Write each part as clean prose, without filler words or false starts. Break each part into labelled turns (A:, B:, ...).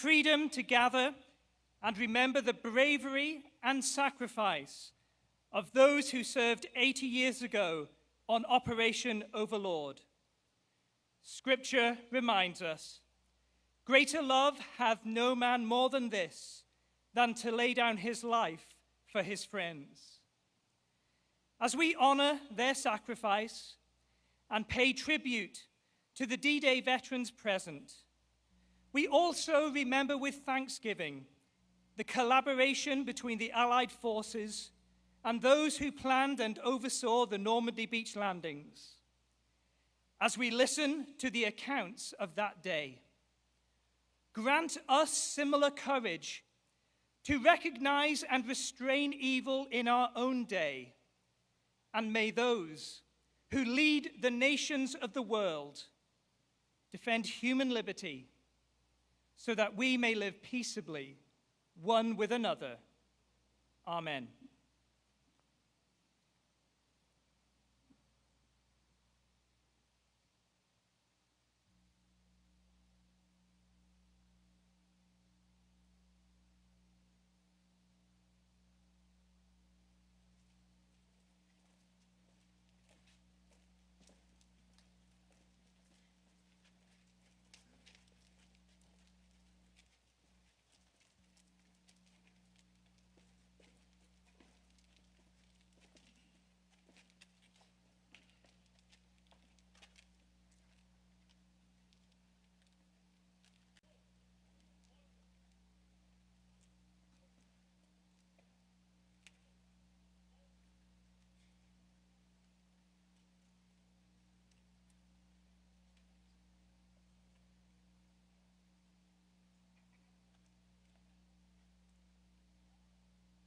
A: freedom to gather and remember the bravery and sacrifice of those who served 80 years ago on Operation Overlord. Scripture reminds us, greater love hath no man more than this, than to lay down his life for his friends. As we honor their sacrifice and pay tribute to the D-Day veterans present, we also remember with thanksgiving the collaboration between the Allied forces and those who planned and oversaw the Normandy beach landings. As we listen to the accounts of that day, grant us similar courage to recognize and restrain evil in our own day, and may those who lead the nations of the world defend human liberty so that we may live peaceably one with another. Amen.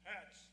B: Hats.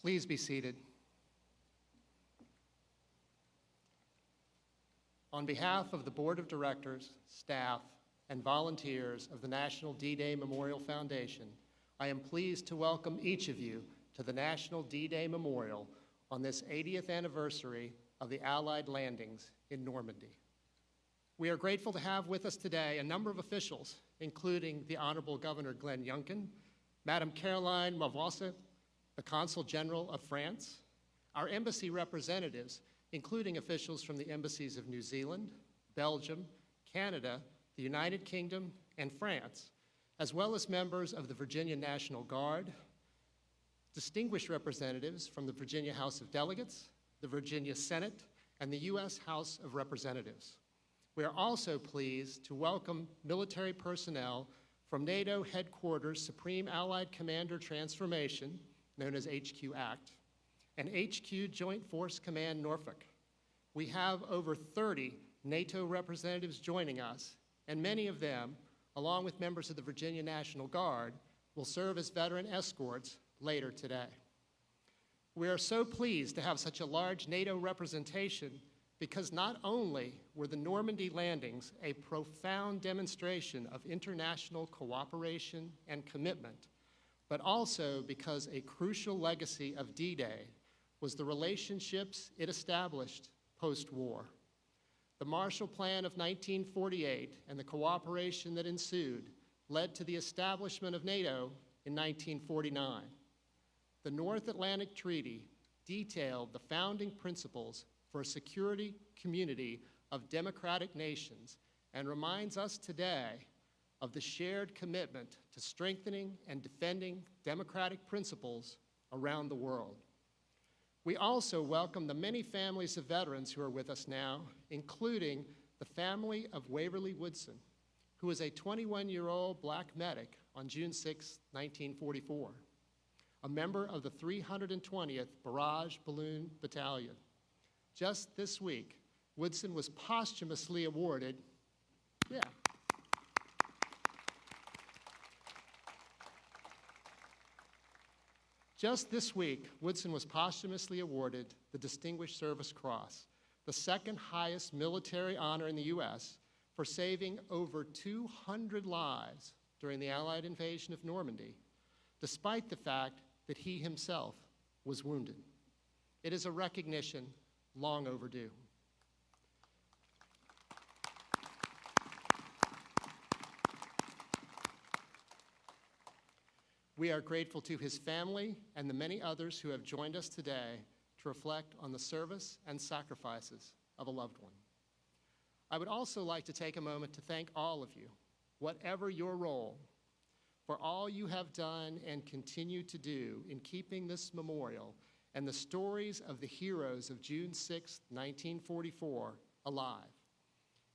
C: Please be seated. On behalf of the Board of Directors, staff, and volunteers of the National D-Day Memorial Foundation, I am pleased to welcome each of you to the National D-Day Memorial on this 80th anniversary of the Allied landings in Normandy. We are grateful to have with us today a number of officials, including the Honorable Governor Glenn Youngkin, Madame Caroline Mavoisse, the Consul General of France, Our embassy representatives, including officials from the embassies of New Zealand, Belgium, Canada, the United Kingdom, and France, as well as members of the Virginia National Guard, distinguished representatives from the Virginia House of Delegates, the Virginia Senate, and the U.S. House of Representatives. We are also pleased to welcome military personnel from NATO Headquarters Supreme Allied Commander Transformation, known as HQ ACT, and HQ Joint Force Command Norfolk. We have over 30 NATO representatives joining us, and many of them, along with members of the Virginia National Guard, will serve as veteran escorts later today. We are so pleased to have such a large NATO representation because not only were the Normandy landings a profound demonstration of international cooperation and commitment, but also because a crucial legacy of D-Day was the relationships it established post-war. The Marshall Plan of 1948 and the cooperation that ensued led to the establishment of NATO in 1949. The North Atlantic Treaty detailed the founding principles for a security community of democratic nations and reminds us today of the shared commitment to strengthening and defending democratic principles around the world. We also welcome the many families of veterans who are with us now, including the family of Waverly Woodson, who was a 21-year-old black medic on June 6, 1944, a member of the 320th Barrage Balloon Battalion. Just this week, Woodson was posthumously awarded, Just this week, Woodson was posthumously awarded the Distinguished Service Cross, the second highest military honor in the U.S., for saving over 200 lives during the Allied invasion of Normandy, despite the fact that he himself was wounded. It is a recognition long overdue. We are grateful to his family and the many others who have joined us today to reflect on the service and sacrifices of a loved one. I would also like to take a moment to thank all of you, whatever your role, for all you have done and continue to do in keeping this memorial and the stories of the heroes of June 6, 1944 alive,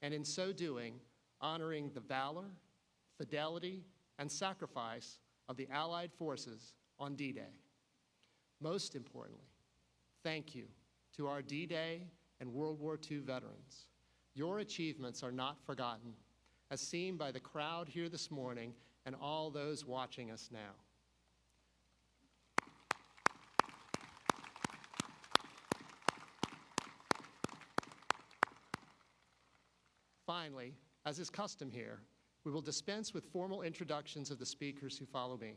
C: and in so doing, honoring the valor, fidelity, and sacrifice of the Allied forces on D-Day. Most importantly, thank you to our D-Day and World War II veterans. Your achievements are not forgotten, as seen by the crowd here this morning and all those watching us now. Finally, as is custom here, we will dispense with formal introductions of the speakers who follow me.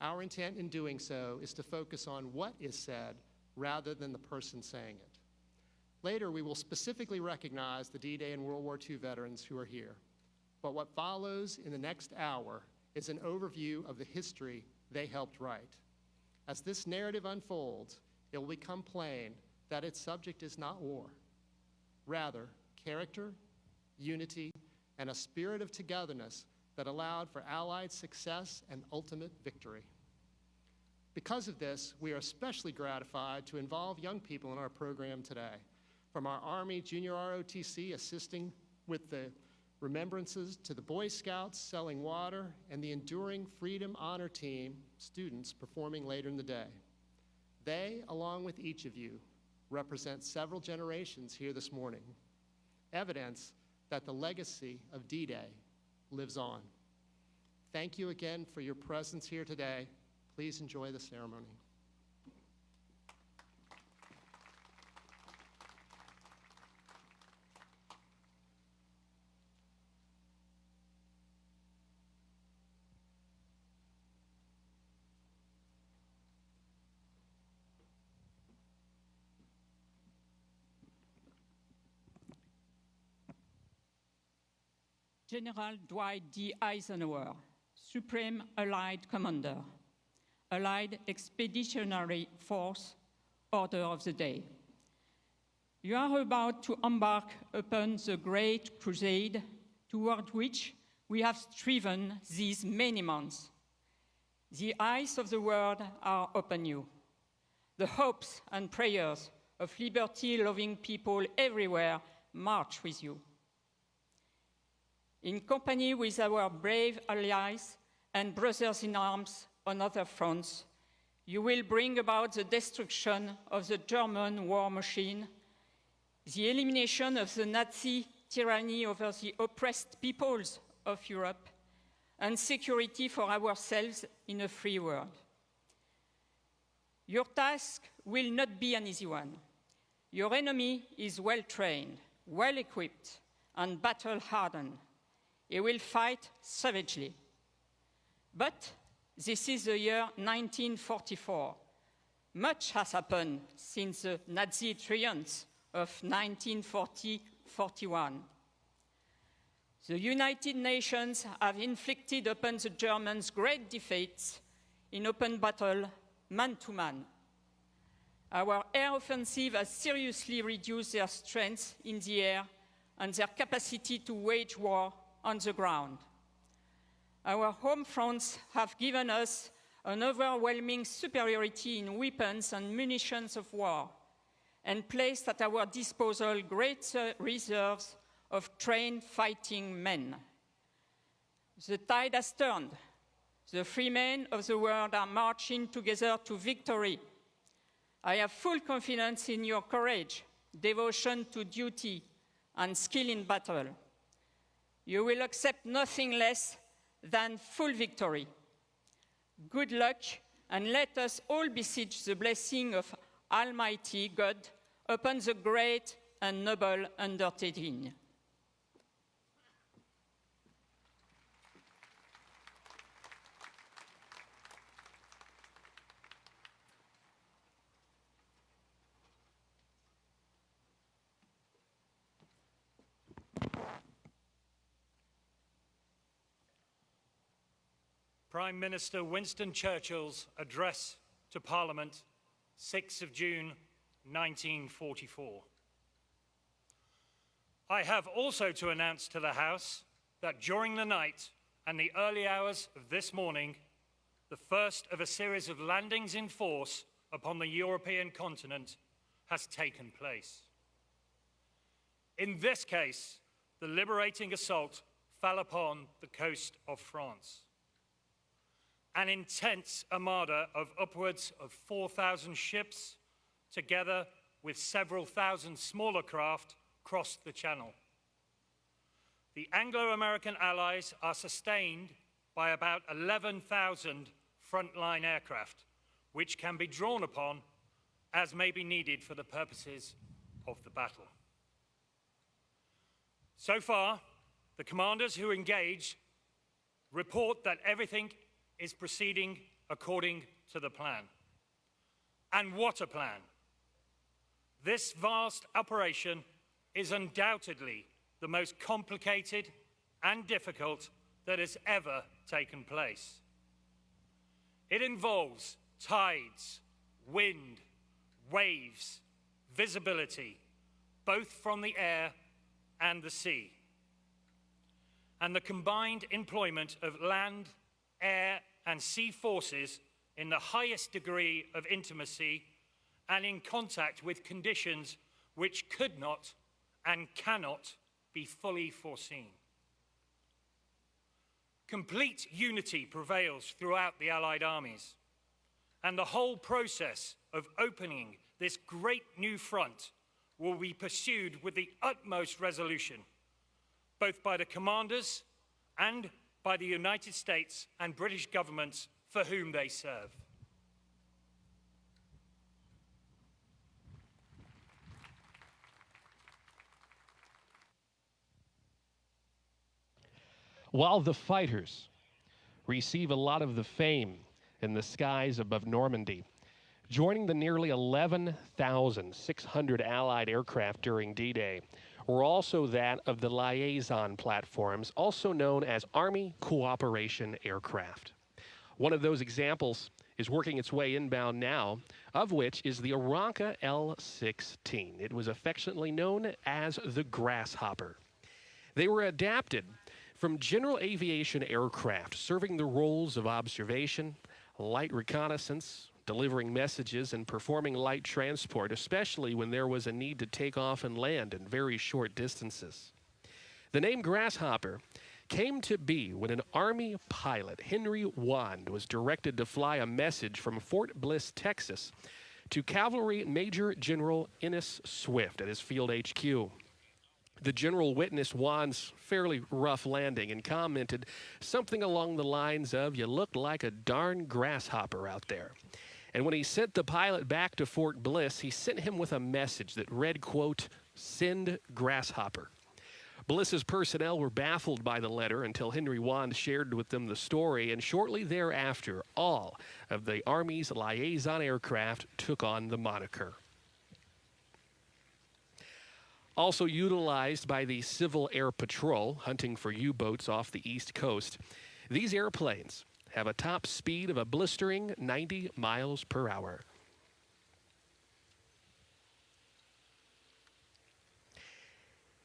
C: Our intent in doing so is to focus on what is said rather than the person saying it. Later, we will specifically recognize the D-Day and World War II veterans who are here. But what follows in the next hour is an overview of the history they helped write. As this narrative unfolds, it will become plain that its subject is not war. Rather, character, unity, and a spirit of togetherness that allowed for Allied success and ultimate victory. Because of this, we are especially gratified to involve young people in our program today, from our Army Junior ROTC assisting with the remembrances to the Boy Scouts selling water and the Enduring Freedom Honor Team students performing later in the day. They, along with each of you, represent several generations here this morning, evidence that the legacy of D-Day lives on. Thank you again for your presence here today. Please enjoy the ceremony.
D: General Dwight D. Eisenhower, Supreme Allied Commander, Allied Expeditionary Force, order of the day. You are about to embark upon the great crusade toward which we have striven these many months. The eyes of the world are upon you. The hopes and prayers of liberty-loving people everywhere march with you. In company with our brave allies and brothers in arms on other fronts, you will bring about the destruction of the German war machine, the elimination of the Nazi tyranny over the oppressed peoples of Europe, and security for ourselves in a free world. Your task will not be an easy one. Your enemy is well-trained, well-equipped, and battle-hardened. He will fight savagely. But this is the year 1944. Much has happened since the Nazi triumphs of 1940-41. The United Nations have inflicted upon the Germans great defeats in open battle, man-to-man. Our air offensive has seriously reduced their strength in the air and their capacity to wage war on the ground. Our home fronts have given us an overwhelming superiority in weapons and munitions of war, and placed at our disposal great reserves of trained fighting men. The tide has turned. The free men of the world are marching together to victory. I have full confidence in your courage, devotion to duty, and skill in battle. You will accept nothing less than full victory. Good luck, and let us all beseech the blessing of Almighty God upon the great and noble undertaking.
B: Prime Minister Winston Churchill's address to Parliament, 6th of June, 1944. I have also to announce to the House that during the night and the early hours of this morning, the first of a series of landings in force upon the European continent has taken place. In this case, the liberating assault fell upon the coast of France. An intense armada of upwards of 4,000 ships, together with several thousand smaller craft, crossed the Channel. The Anglo-American allies are sustained by about 11,000 frontline aircraft, which can be drawn upon as may be needed for the purposes of the battle. So far, the commanders who engaged report that everything is proceeding according to the plan. And what a plan! This vast operation is undoubtedly the most complicated and difficult that has ever taken place. It involves tides, wind, waves, visibility, both from the air and the sea, and the combined employment of land, air, and sea forces in the highest degree of intimacy and in contact with conditions which could not and cannot be fully foreseen. Complete unity prevails throughout the Allied armies, and the whole process of opening this great new front will be pursued with the utmost resolution, both by the commanders and by the United States and British governments for whom they serve.
E: While the fighters receive a lot of the fame in the skies above Normandy, joining the nearly 11,600 Allied aircraft during D-Day were also that of the Liaison platforms, also known as Army Cooperation Aircraft. One of those examples is working its way inbound now, of which is the Aranca L-16. It was affectionately known as the Grasshopper. They were adapted from general aviation aircraft, serving the roles of observation, light reconnaissance, delivering messages, and performing light transport, especially when there was a need to take off and land in very short distances. The name Grasshopper came to be when an Army pilot, Henry Wand, was directed to fly a message from Fort Bliss, Texas, to Cavalry Major General Ennis Swift at his field HQ. The general witnessed Wand's fairly rough landing and commented something along the lines of, "You look like a darn grasshopper out there." And when he sent the pilot back to Fort Bliss, he sent him with a message that read, quote, "Send Grasshopper." Bliss's personnel were baffled by the letter until Henry Wand shared with them the story, and shortly thereafter, all of the Army's Liaison aircraft took on the moniker. Also utilized by the Civil Air Patrol, hunting for U-boats off the East Coast, these airplanes have a top speed of a blistering 90 miles per hour.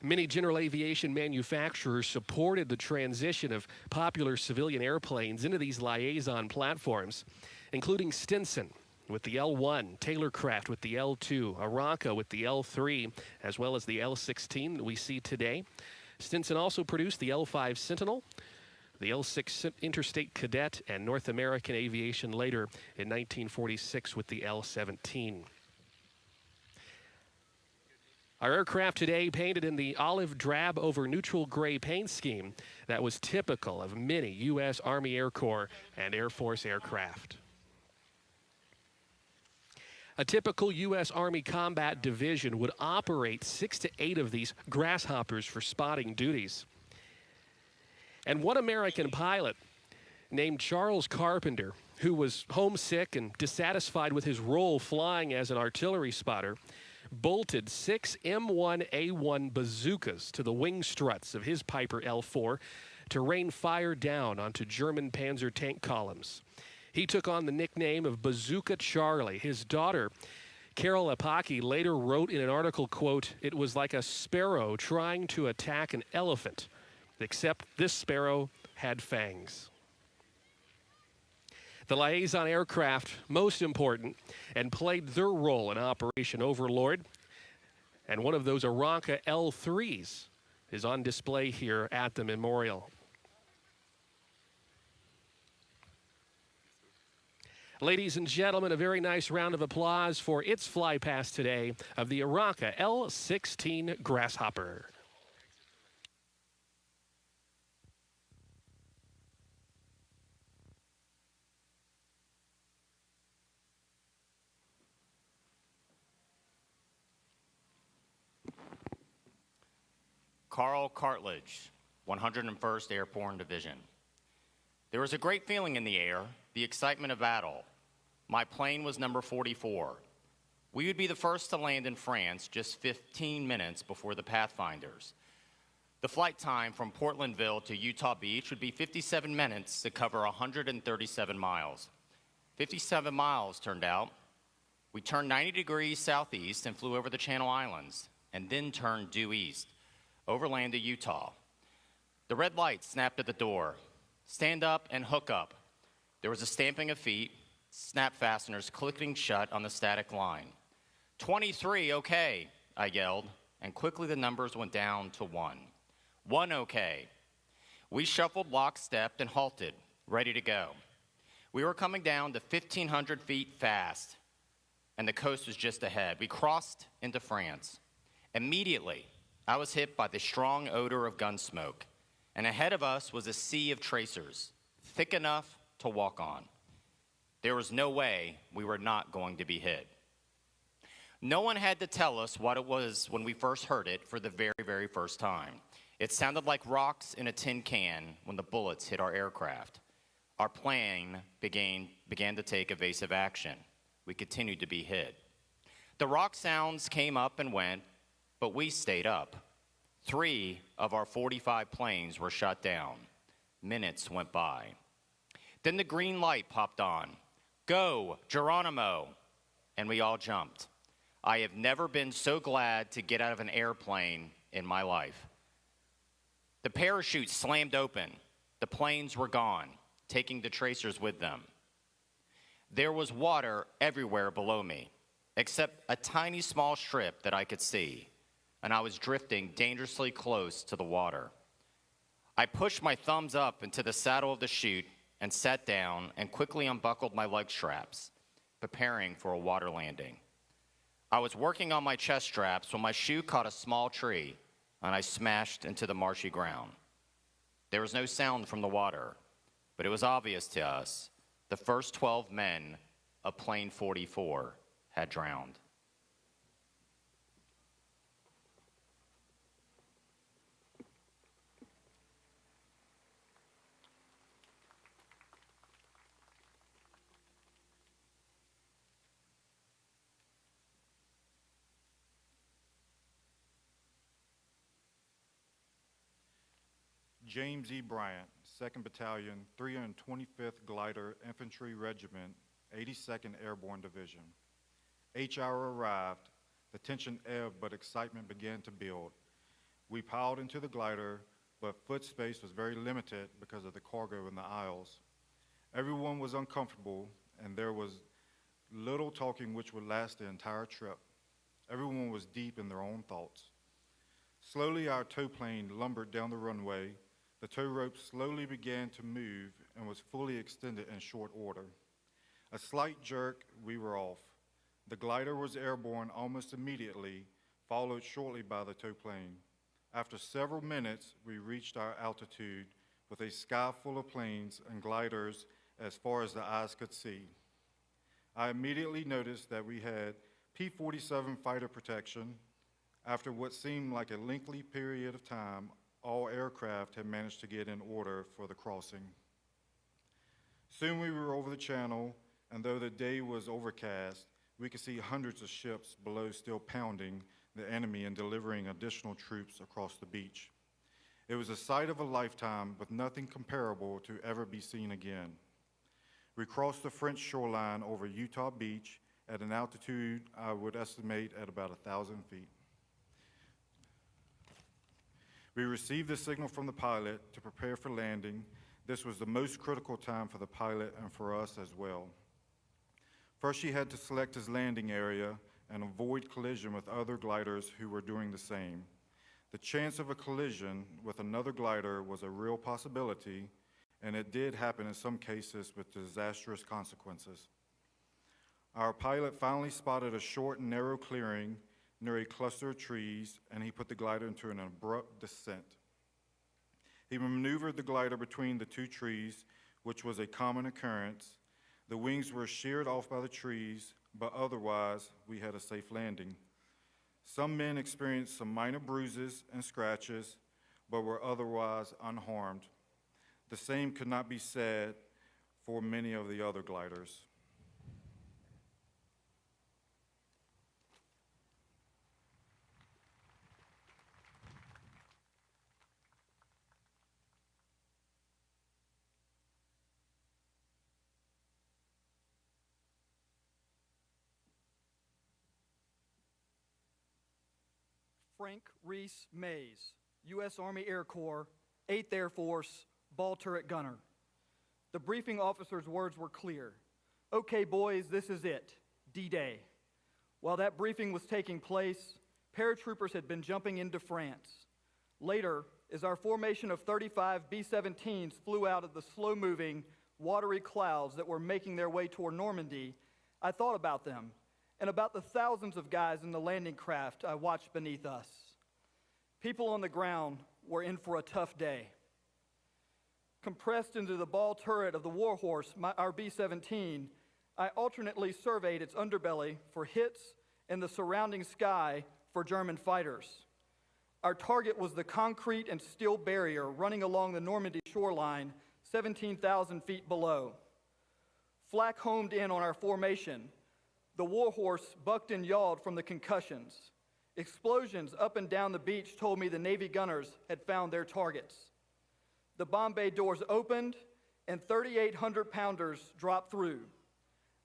E: Many general aviation manufacturers supported the transition of popular civilian airplanes into these Liaison platforms, including Stinson with the L-1, Taylorcraft with the L-2, Aranca with the L-3, as well as the L-16 that we see today. Stinson also produced the L-5 Sentinel, the L-6 Interstate Cadet, and North American Aviation later in 1946 with the L-17. Our aircraft today painted in the olive drab over neutral gray paint scheme that was typical of many U.S. Army Air Corps and Air Force aircraft. A typical U.S. Army combat division would operate 6 to 8 of these Grasshoppers for spotting duties. And one American pilot named Charles Carpenter, who was homesick and dissatisfied with his role flying as an artillery spotter, bolted 6 M1A1 bazookas to the wing struts of his Piper L4 to rain fire down onto German Panzer tank columns. He took on the nickname of Bazooka Charlie. His daughter, Carol Apaki, later wrote in an article, quote, "It was like a sparrow trying to attack an elephant, except this sparrow had fangs." The Liaison aircraft, most important, and played their role in Operation Overlord. And one of those Aranca L3s is on display here at the memorial. Ladies and gentlemen, a very nice round of applause for its fly past today of the Aranca L-16 Grasshopper.
F: Carl Cartledge, 101st Airborne Division. There was a great feeling in the air, the excitement of battle. My plane was number 44. We would be the first to land in France just 15 minutes before the Pathfinders. The flight time from Portlandville to Utah Beach would be 57 minutes to cover 137 miles. 57 miles turned out. We turned 90 degrees southeast and flew over the Channel Islands, and then turned due east, overland to Utah. The red light snapped at the door. Stand up and hook up. There was a stamping of feet, snap fasteners clicking shut on the static line. 23, okay, I yelled, and quickly the numbers went down to 1. 1 okay. We shuffled lockstep and halted, ready to go. We were coming down to 1,500 feet fast, and the coast was just ahead. We crossed into France. Immediately, I was hit by the strong odor of gun smoke, and ahead of us was a sea of tracers, thick enough to walk on. There was no way we were not going to be hit. No one had to tell us what it was when we first heard it for the very, very first time. It sounded like rocks in a tin can when the bullets hit our aircraft. Our plane began to take evasive action. We continued to be hit. The rock sounds came up and went, but we stayed up. 3 of our 45 planes were shot down. Minutes went by. Then the green light popped on. Go, Geronimo! And we all jumped. I have never been so glad to get out of an airplane in my life. The parachute slammed open. The planes were gone, taking the tracers with them. There was water everywhere below me, except a tiny small strip that I could see, and I was drifting dangerously close to the water. I pushed my thumbs up into the saddle of the chute and sat down and quickly unbuckled my leg straps, preparing for a water landing. I was working on my chest straps when my shoe caught a small tree, and I smashed into the marshy ground. There was no sound from the water, but it was obvious to us the first 12 men of Plane 44 had drowned.
G: James E. Bryant, 2nd Battalion, 325th Glider Infantry Regiment, 82nd Airborne Division. HR arrived. The tension ebbed, but excitement began to build. We piled into the glider, but foot space was very limited because of the cargo in the aisles. Everyone was uncomfortable, and there was little talking which would last the entire trip. Everyone was deep in their own thoughts. Slowly, our tow plane lumbered down the runway. The tow rope slowly began to move and was fully extended in short order. A slight jerk, we were off. The glider was airborne almost immediately, followed shortly by the tow plane. After several minutes, we reached our altitude with a sky full of planes and gliders as far as the eyes could see. I immediately noticed that we had P-47 fighter protection. After what seemed like a lengthy period of time, all aircraft had managed to get in order for the crossing. Soon we were over the channel, and though the day was overcast, we could see hundreds of ships below still pounding the enemy and delivering additional troops across the beach. It was a sight of a lifetime, with nothing comparable to ever be seen again. We crossed the French shoreline over Utah Beach at an altitude I would estimate at about 1,000 feet. We received the signal from the pilot to prepare for landing. This was the most critical time for the pilot and for us as well. First, he had to select his landing area and avoid collision with other gliders who were doing the same. The chance of a collision with another glider was a real possibility, and it did happen in some cases with disastrous consequences. Our pilot finally spotted a short and narrow clearing near a cluster of trees, and he put the glider into an abrupt descent. He maneuvered the glider between the two trees, which was a common occurrence. The wings were sheared off by the trees, but otherwise, we had a safe landing. Some men experienced some minor bruises and scratches, but were otherwise unharmed. The same could not be said for many of the other gliders.
H: Frank Reese Mays, U.S. Army Air Corps, 8th Air Force, ball turret gunner. The briefing officer's words were clear. Okay, boys, this is it, D-Day. While that briefing was taking place, paratroopers had been jumping into France. Later, as our formation of 35 B-17s flew out of the slow-moving, watery clouds that were making their way toward Normandy, I thought about them and about the thousands of guys in the landing craft I watched beneath us. People on the ground were in for a tough day. Compressed into the ball turret of the Warhorse, our B-17, I alternately surveyed its underbelly for hits and the surrounding sky for German fighters. Our target was the concrete and steel barrier running along the Normandy shoreline, 17,000 feet below. Flak homed in on our formation. The Warhorse bucked and yawed from the concussions. Explosions up and down the beach told me the Navy gunners had found their targets. The bomb bay doors opened and 3,800 pounders dropped through.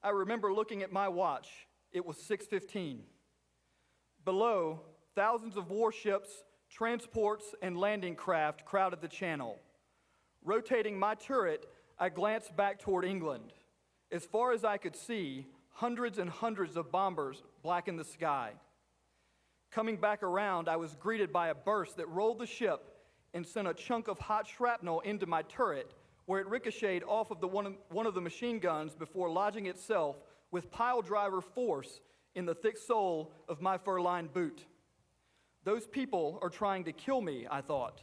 H: I remember looking at my watch. It was 6:15. Below, thousands of warships, transports, and landing craft crowded the channel. Rotating my turret, I glanced back toward England. As far as I could see, hundreds and hundreds of bombers blackened the sky. Coming back around, I was greeted by a burst that rolled the ship and sent a chunk of hot shrapnel into my turret, where it ricocheted off of one of the machine guns before lodging itself with pile driver force in the thick sole of my fur-lined boot. Those people are trying to kill me, I thought.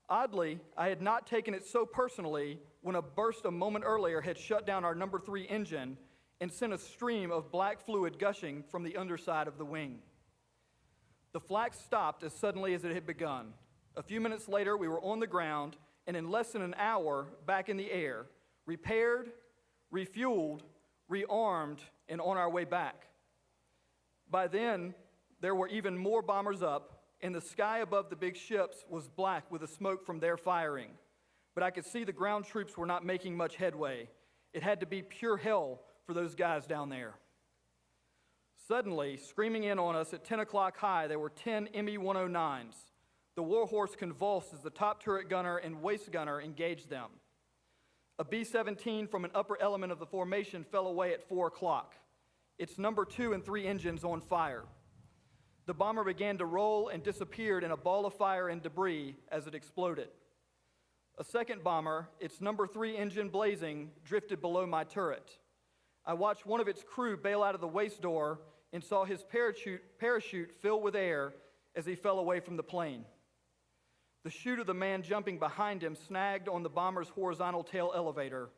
H: Oddly, I had not taken it so personally when a burst a moment earlier had shut down our number 3 engine and sent a stream of black fluid gushing from the underside of the wing. The flak stopped as suddenly as it had begun. A few minutes later, we were on the ground, and in less than an hour, back in the air, repaired, refueled, rearmed, and on our way back. By then, there were even more bombers up, and the sky above the big ships was black with the smoke from their firing. But I could see the ground troops were not making much headway. It had to be pure hell for those guys down there. Suddenly, screaming in on us at 10 o'clock high, there were 10 Me-109s. The Warhorse convulsed as the top turret gunner and waist gunner engaged them. A B-17 from an upper element of the formation fell away at 4 o'clock. Its number 2 and 3 engines on fire. The bomber began to roll and disappeared in a ball of fire and debris as it exploded. A second bomber, its number 3 engine blazing, drifted below my turret. I watched one of its crew bail out of the waist door and saw his parachute fill with air as he fell away from the plane. The chute of the man jumping behind him snagged on the bomber's horizontal tail elevator,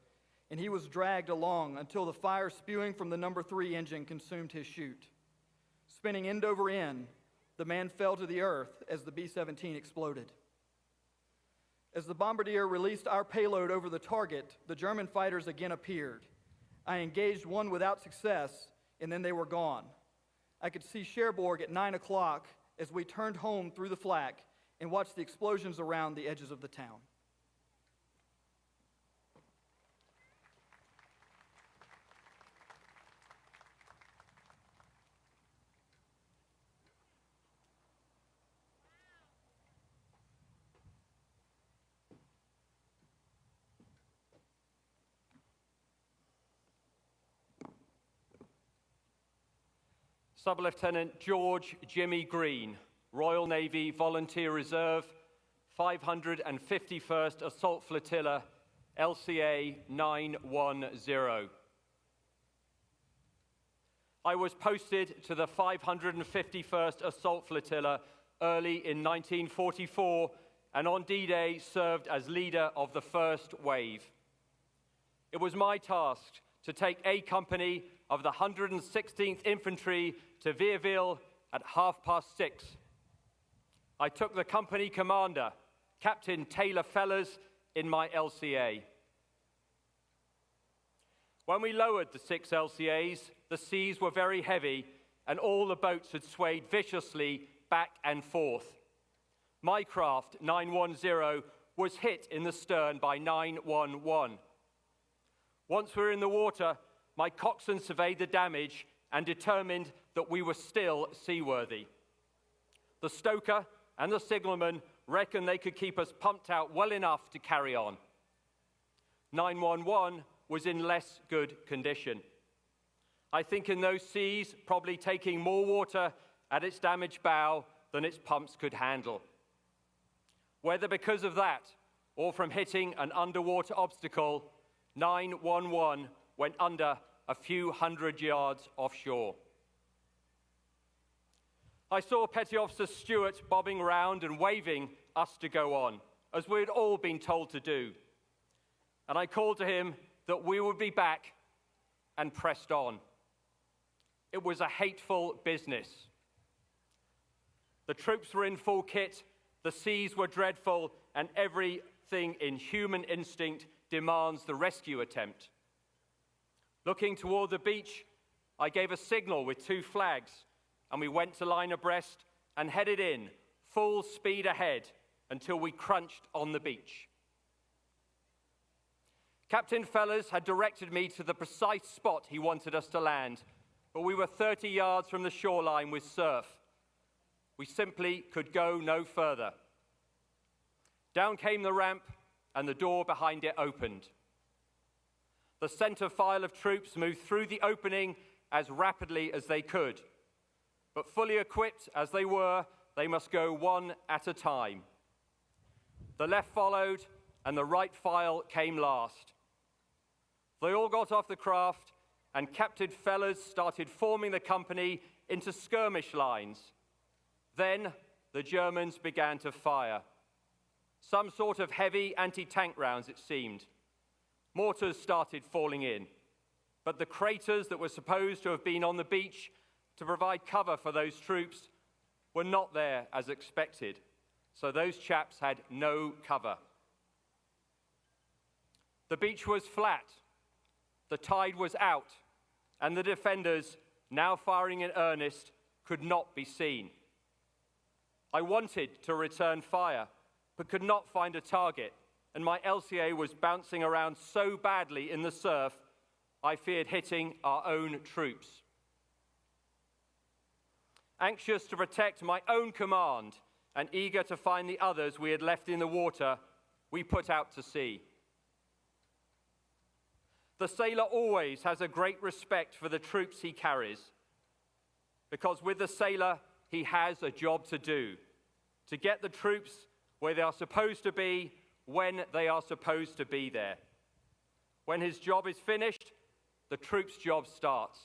H: and he was dragged along until the fire spewing from the number 3 engine consumed his chute. Spinning end over end, the man fell to the earth as the B-17 exploded. As the bombardier released our payload over the target, the German fighters again appeared. I engaged one without success, and then they were gone. I could see Cherbourg at 9 o'clock as we turned home through the flak and watched the explosions around the edges of the town.
I: Sub-Lieutenant George Jimmy Green, Royal Navy Volunteer Reserve, 551st Assault Flotilla, LCA 910. I was posted to the 551st Assault Flotilla early in 1944 and on D-Day served as leader of the first wave. It was my task to take A Company of the 116th Infantry to Vierville at 6:30. I took the company commander, Captain Taylor Fellers, in my LCA. When we lowered the 6 LCAs, the seas were very heavy and all the boats had swayed viciously back and forth. My craft, 910, was hit in the stern by 911. Once we were in the water, my coxswain surveyed the damage and determined that we were still seaworthy. The stoker and the signalman reckoned they could keep us pumped out well enough to carry on. 911 was in less good condition. I think in those seas, probably taking more water at its damaged bow than its pumps could handle. Whether because of that or from hitting an underwater obstacle, 911 went under a few hundred yards offshore. I saw Petty Officer Stewart bobbing round and waving us to go on, as we had all been told to do. And I called to him that we would be back and pressed on. It was a hateful business. The troops were in full kit, the seas were dreadful, and everything in human instinct demands the rescue attempt. Looking toward the beach, I gave a signal with 2 flags, and we went to line abreast and headed in, full speed ahead, until we crunched on the beach. Captain Fellers had directed me to the precise spot he wanted us to land, but we were 30 yards from the shoreline with surf. We simply could go no further. Down came the ramp, and the door behind it opened. The center file of troops moved through the opening as rapidly as they could, but fully equipped as they were, they must go one at a time. The left followed, and the right file came last. They all got off the craft, and Captain Fellers started forming the company into skirmish lines. Then the Germans began to fire. Some sort of heavy anti-tank rounds, it seemed. Mortars started falling in, but the craters that were supposed to have been on the beach to provide cover for those troops were not there as expected, so those chaps had no cover. The beach was flat, the tide was out, and the defenders, now firing in earnest, could not be seen. I wanted to return fire, but could not find a target, and my LCA was bouncing around so badly in the surf, I feared hitting our own troops. Anxious to protect my own command and eager to find the others we had left in the water, we put out to sea. The sailor always has a great respect for the troops he carries, because with the sailor, he has a job to do, to get the troops where they are supposed to be, when they are supposed to be there. When his job is finished, the troop's job starts.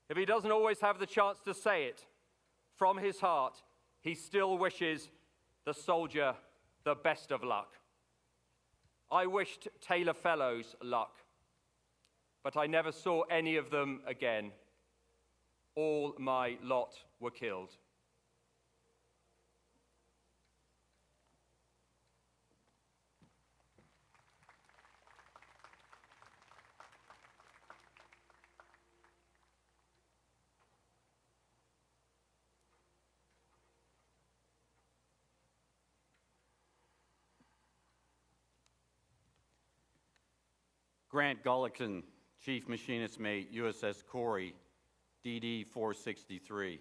I: If he doesn't always have the chance to say it from his heart, he still wishes the soldier the best of luck. I wished Taylor Fellows luck, but I never saw any of them again. All my lot were killed.
J: Grant Gullickson, Chief Machinist Mate, USS Corey, DD 463.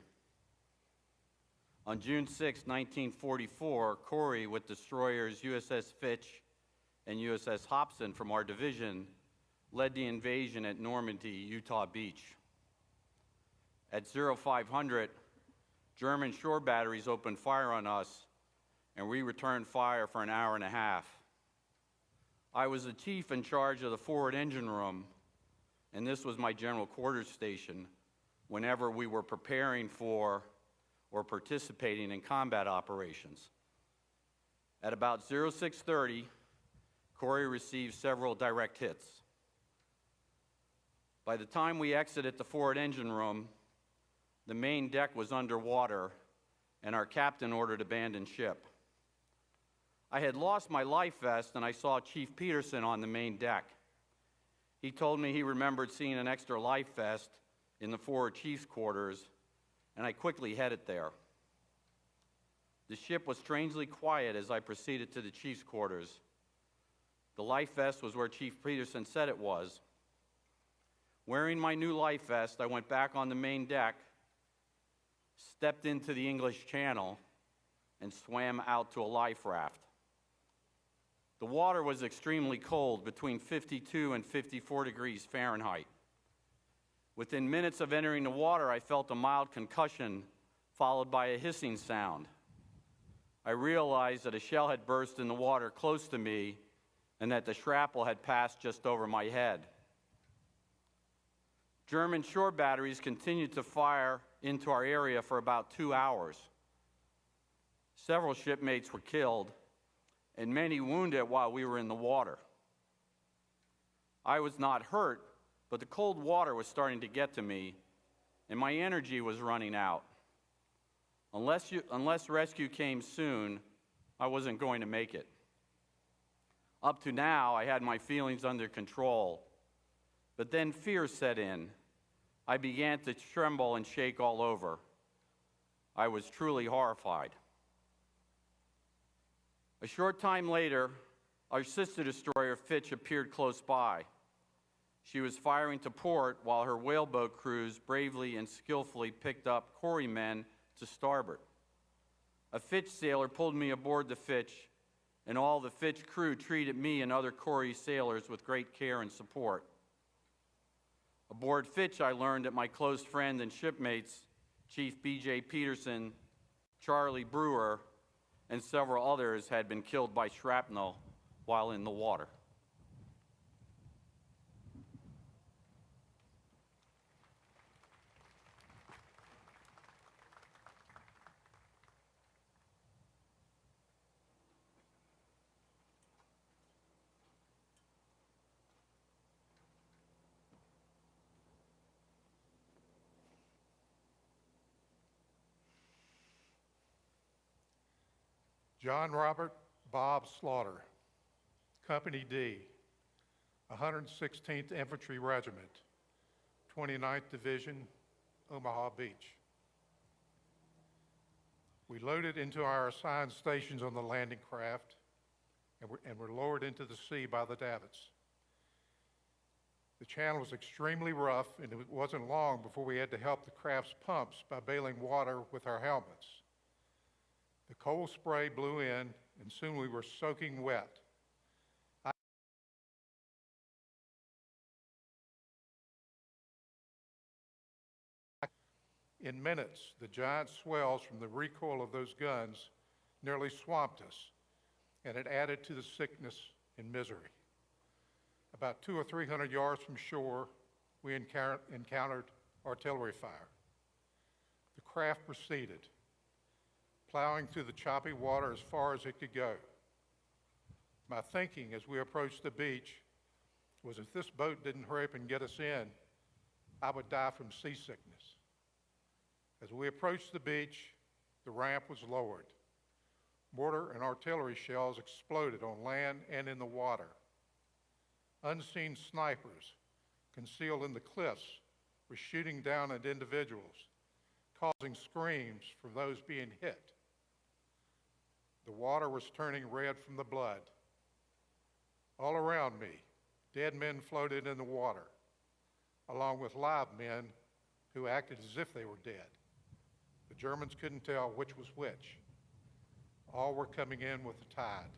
J: On June 6, 1944, Corey, with destroyers USS Fitch and USS Hobson from our division, led the invasion at Normandy, Utah Beach. At 0500, German shore batteries opened fire on us, and we returned fire for an hour and a half. I was the chief in charge of the forward engine room, and this was my general quarters station whenever we were preparing for or participating in combat operations. At about 0630, Corey received several direct hits. By the time we exited the forward engine room, the main deck was underwater, and our captain ordered abandon ship. I had lost my life vest, and I saw Chief Peterson on the main deck. He told me he remembered seeing an extra life vest in the forward chief's quarters, and I quickly headed there. The ship was strangely quiet as I proceeded to the chief's quarters. The life vest was where Chief Peterson said it was. Wearing my new life vest, I went back on the main deck, stepped into the English Channel, and swam out to a life raft. The water was extremely cold, between 52 and 54 degrees Fahrenheit. Within minutes of entering the water, I felt a mild concussion, followed by a hissing sound. I realized that a shell had burst in the water close to me, and that the shrapnel had passed just over my head. German shore batteries continued to fire into our area for about 2 hours. Several shipmates were killed, and many wounded while we were in the water. I was not hurt, but the cold water was starting to get to me, and my energy was running out. Unless rescue came soon, I wasn't going to make it. Up to now, I had my feelings under control, but then fear set in. I began to tremble and shake all over. I was truly horrified. A short time later, Our sister destroyer, Fitch, appeared close by. She was firing to port while her whaleboat crews bravely and skillfully picked up quarrymen to starboard. A Fitch sailor pulled me aboard the Fitch, and all the Fitch crew treated me and other Corrie sailors with great care and support. Aboard Fitch, I learned that my close friend and shipmates, Chief B.J. Peterson, Charlie Brewer, and several others had been killed by shrapnel while in the water.
K: John Robert Bob Slaughter, Company D, 116th Infantry Regiment, 29th Division, Omaha Beach. We loaded into our assigned stations on the landing craft and were lowered into the sea by the davits. The channel was extremely rough, and it wasn't long before we had to help the craft's pumps by bailing water with our helmets. The cold spray blew in, and soon we were soaking wet. In minutes, the giant swells from the recoil of those guns nearly swamped us, and it added to the sickness and misery. About 200 or 300 yards from shore, we encountered artillery fire. The craft proceeded, plowing through the choppy water as far as it could go. My thinking as we approached the beach was if this boat didn't hurry up and get us in, I would die from seasickness. As we approached the beach, the ramp was lowered. Mortar and artillery shells exploded on land and in the water. Unseen snipers concealed in the cliffs were shooting down at individuals, causing screams from those being hit. The water was turning red from the blood. All around me, dead men floated in the water, along with live men who acted as if they were dead. The Germans couldn't tell which was which. All were coming in with the tide.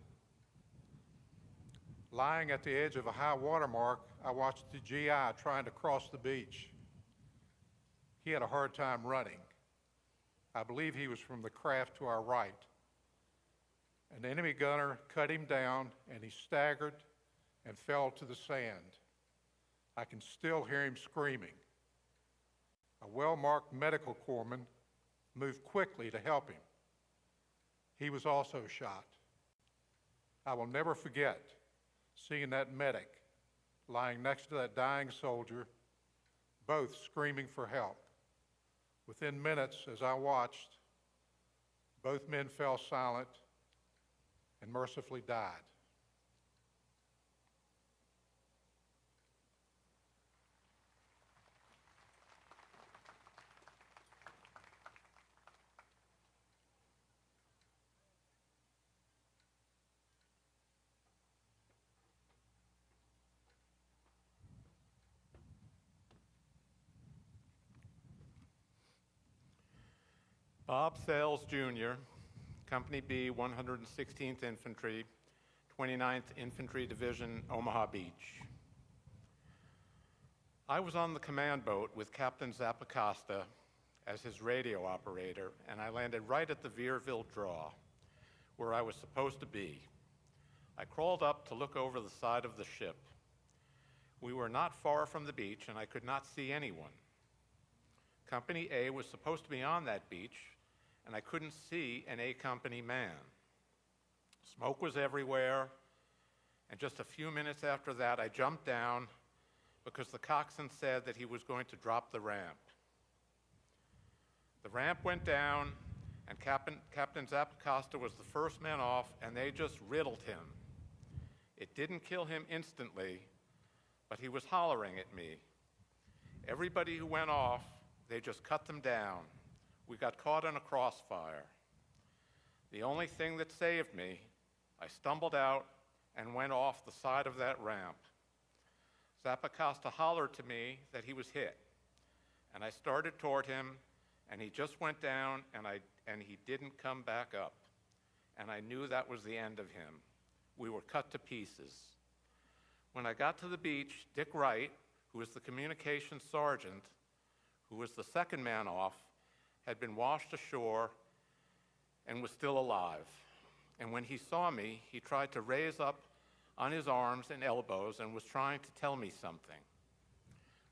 K: Lying at the edge of a high water mark, I watched the GI trying to cross the beach. He had a hard time running. I believe he was from the craft to our right. An enemy gunner cut him down, and he staggered and fell to the sand. I can still hear him screaming. A well-marked medical corpsman moved quickly to help him. He was also shot. I will never forget seeing that medic lying next to that dying soldier, both screaming for help. Within minutes, as I watched, both men fell silent and mercifully died.
L: Bob Sales, Jr., Company B, 116th Infantry, 29th Infantry Division, Omaha Beach. I was on the command boat with Captain Zappacosta as his radio operator, and I landed right at the Vierville Draw, where I was supposed to be. I crawled up to look over the side of the ship. We were not far from the beach, and I could not see anyone. Company A was supposed to be on that beach, and I couldn't see an A Company man. Smoke was everywhere, and just a few minutes after that, I jumped down because the coxswain said that he was going to drop the ramp. The ramp went down, and Captain Zappacosta was the first man off, and they just riddled him. It didn't kill him instantly, but he was hollering at me. Everybody who went off, they just cut them down. We got caught in a crossfire. The only thing that saved me, I stumbled out and went off the side of that ramp. Zappacosta hollered to me that he was hit, and I started toward him, and he just went down, and he didn't come back up. And I knew that was the end of him. We were cut to pieces. When I got to the beach, Dick Wright, who was the communications sergeant, who was the second man off, had been washed ashore and was still alive. And when he saw me, he tried to raise up on his arms and elbows and was trying to tell me something.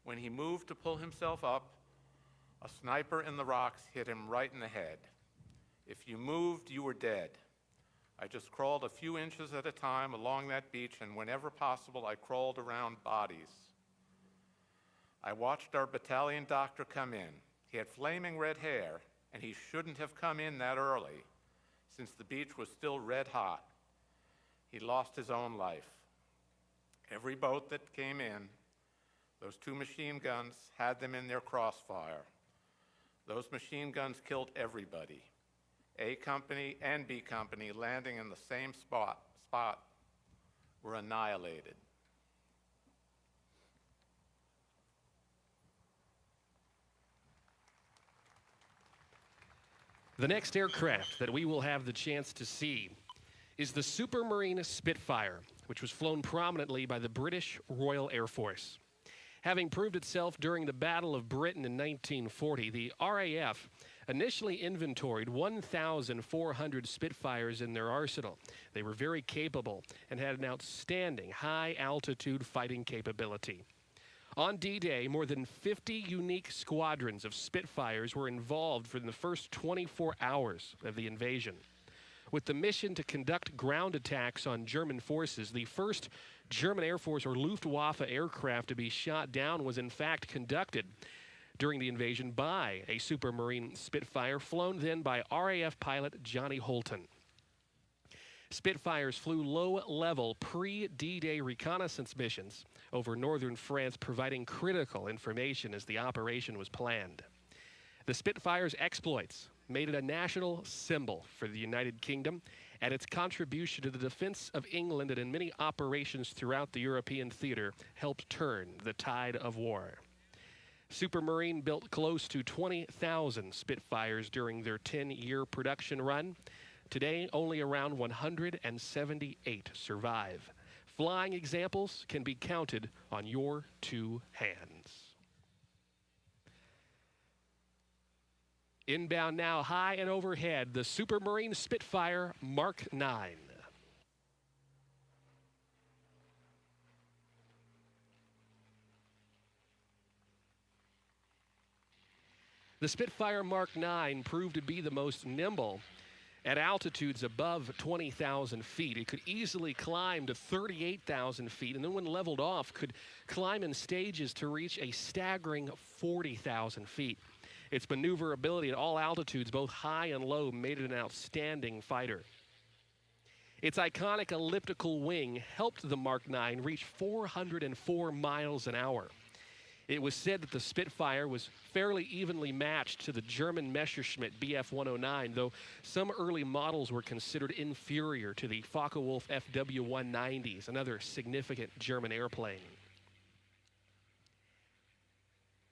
L: When he moved to pull himself up, a sniper in the rocks hit him right in the head. If you moved, you were dead. I just crawled a few inches at a time along that beach, and whenever possible, I crawled around bodies. I watched our battalion doctor come in. He had flaming red hair, and he shouldn't have come in that early, since the beach was still red hot. He lost his own life. Every boat that came in, those 2 machine guns had them in their crossfire. Those machine guns killed everybody. A Company and B Company, landing in the same spot were annihilated.
E: The next aircraft that we will have the chance to see is the Supermarine Spitfire, which was flown prominently by the British Royal Air Force. Having proved itself during the Battle of Britain in 1940, the RAF initially inventoried 1,400 Spitfires in their arsenal. They were very capable and had an outstanding high-altitude fighting capability. On D-Day, more than 50 unique squadrons of Spitfires were involved for the first 24 hours of the invasion. With the mission to conduct ground attacks on German forces, the first German Air Force or Luftwaffe aircraft to be shot down was in fact conducted during the invasion by a Supermarine Spitfire, flown then by RAF pilot Johnny Holton. Spitfires flew low-level pre-D-Day reconnaissance missions over northern France, providing critical information as the operation was planned. The Spitfire's exploits made it a national symbol for the United Kingdom, and its contribution to the defense of England and in many operations throughout the European theater helped turn the tide of war. Supermarine built close to 20,000 Spitfires during their 10-year production run. Today, only around 178 survive. Flying examples can be counted on your 2 hands. Inbound now, high and overhead, the Supermarine Spitfire Mark 9. The Spitfire Mark 9 proved to be the most nimble at altitudes above 20,000 feet. It could easily climb to 38,000 feet, and then when leveled off, could climb in stages to reach a staggering 40,000 feet. Its maneuverability at all altitudes, both high and low, made it an outstanding fighter. Its iconic elliptical wing helped the Mark 9 reach 404 miles an hour. It was said that the Spitfire was fairly evenly matched to the German Messerschmitt Bf-109, though some early models were considered inferior to the Focke-Wulf FW-190s, another significant German airplane.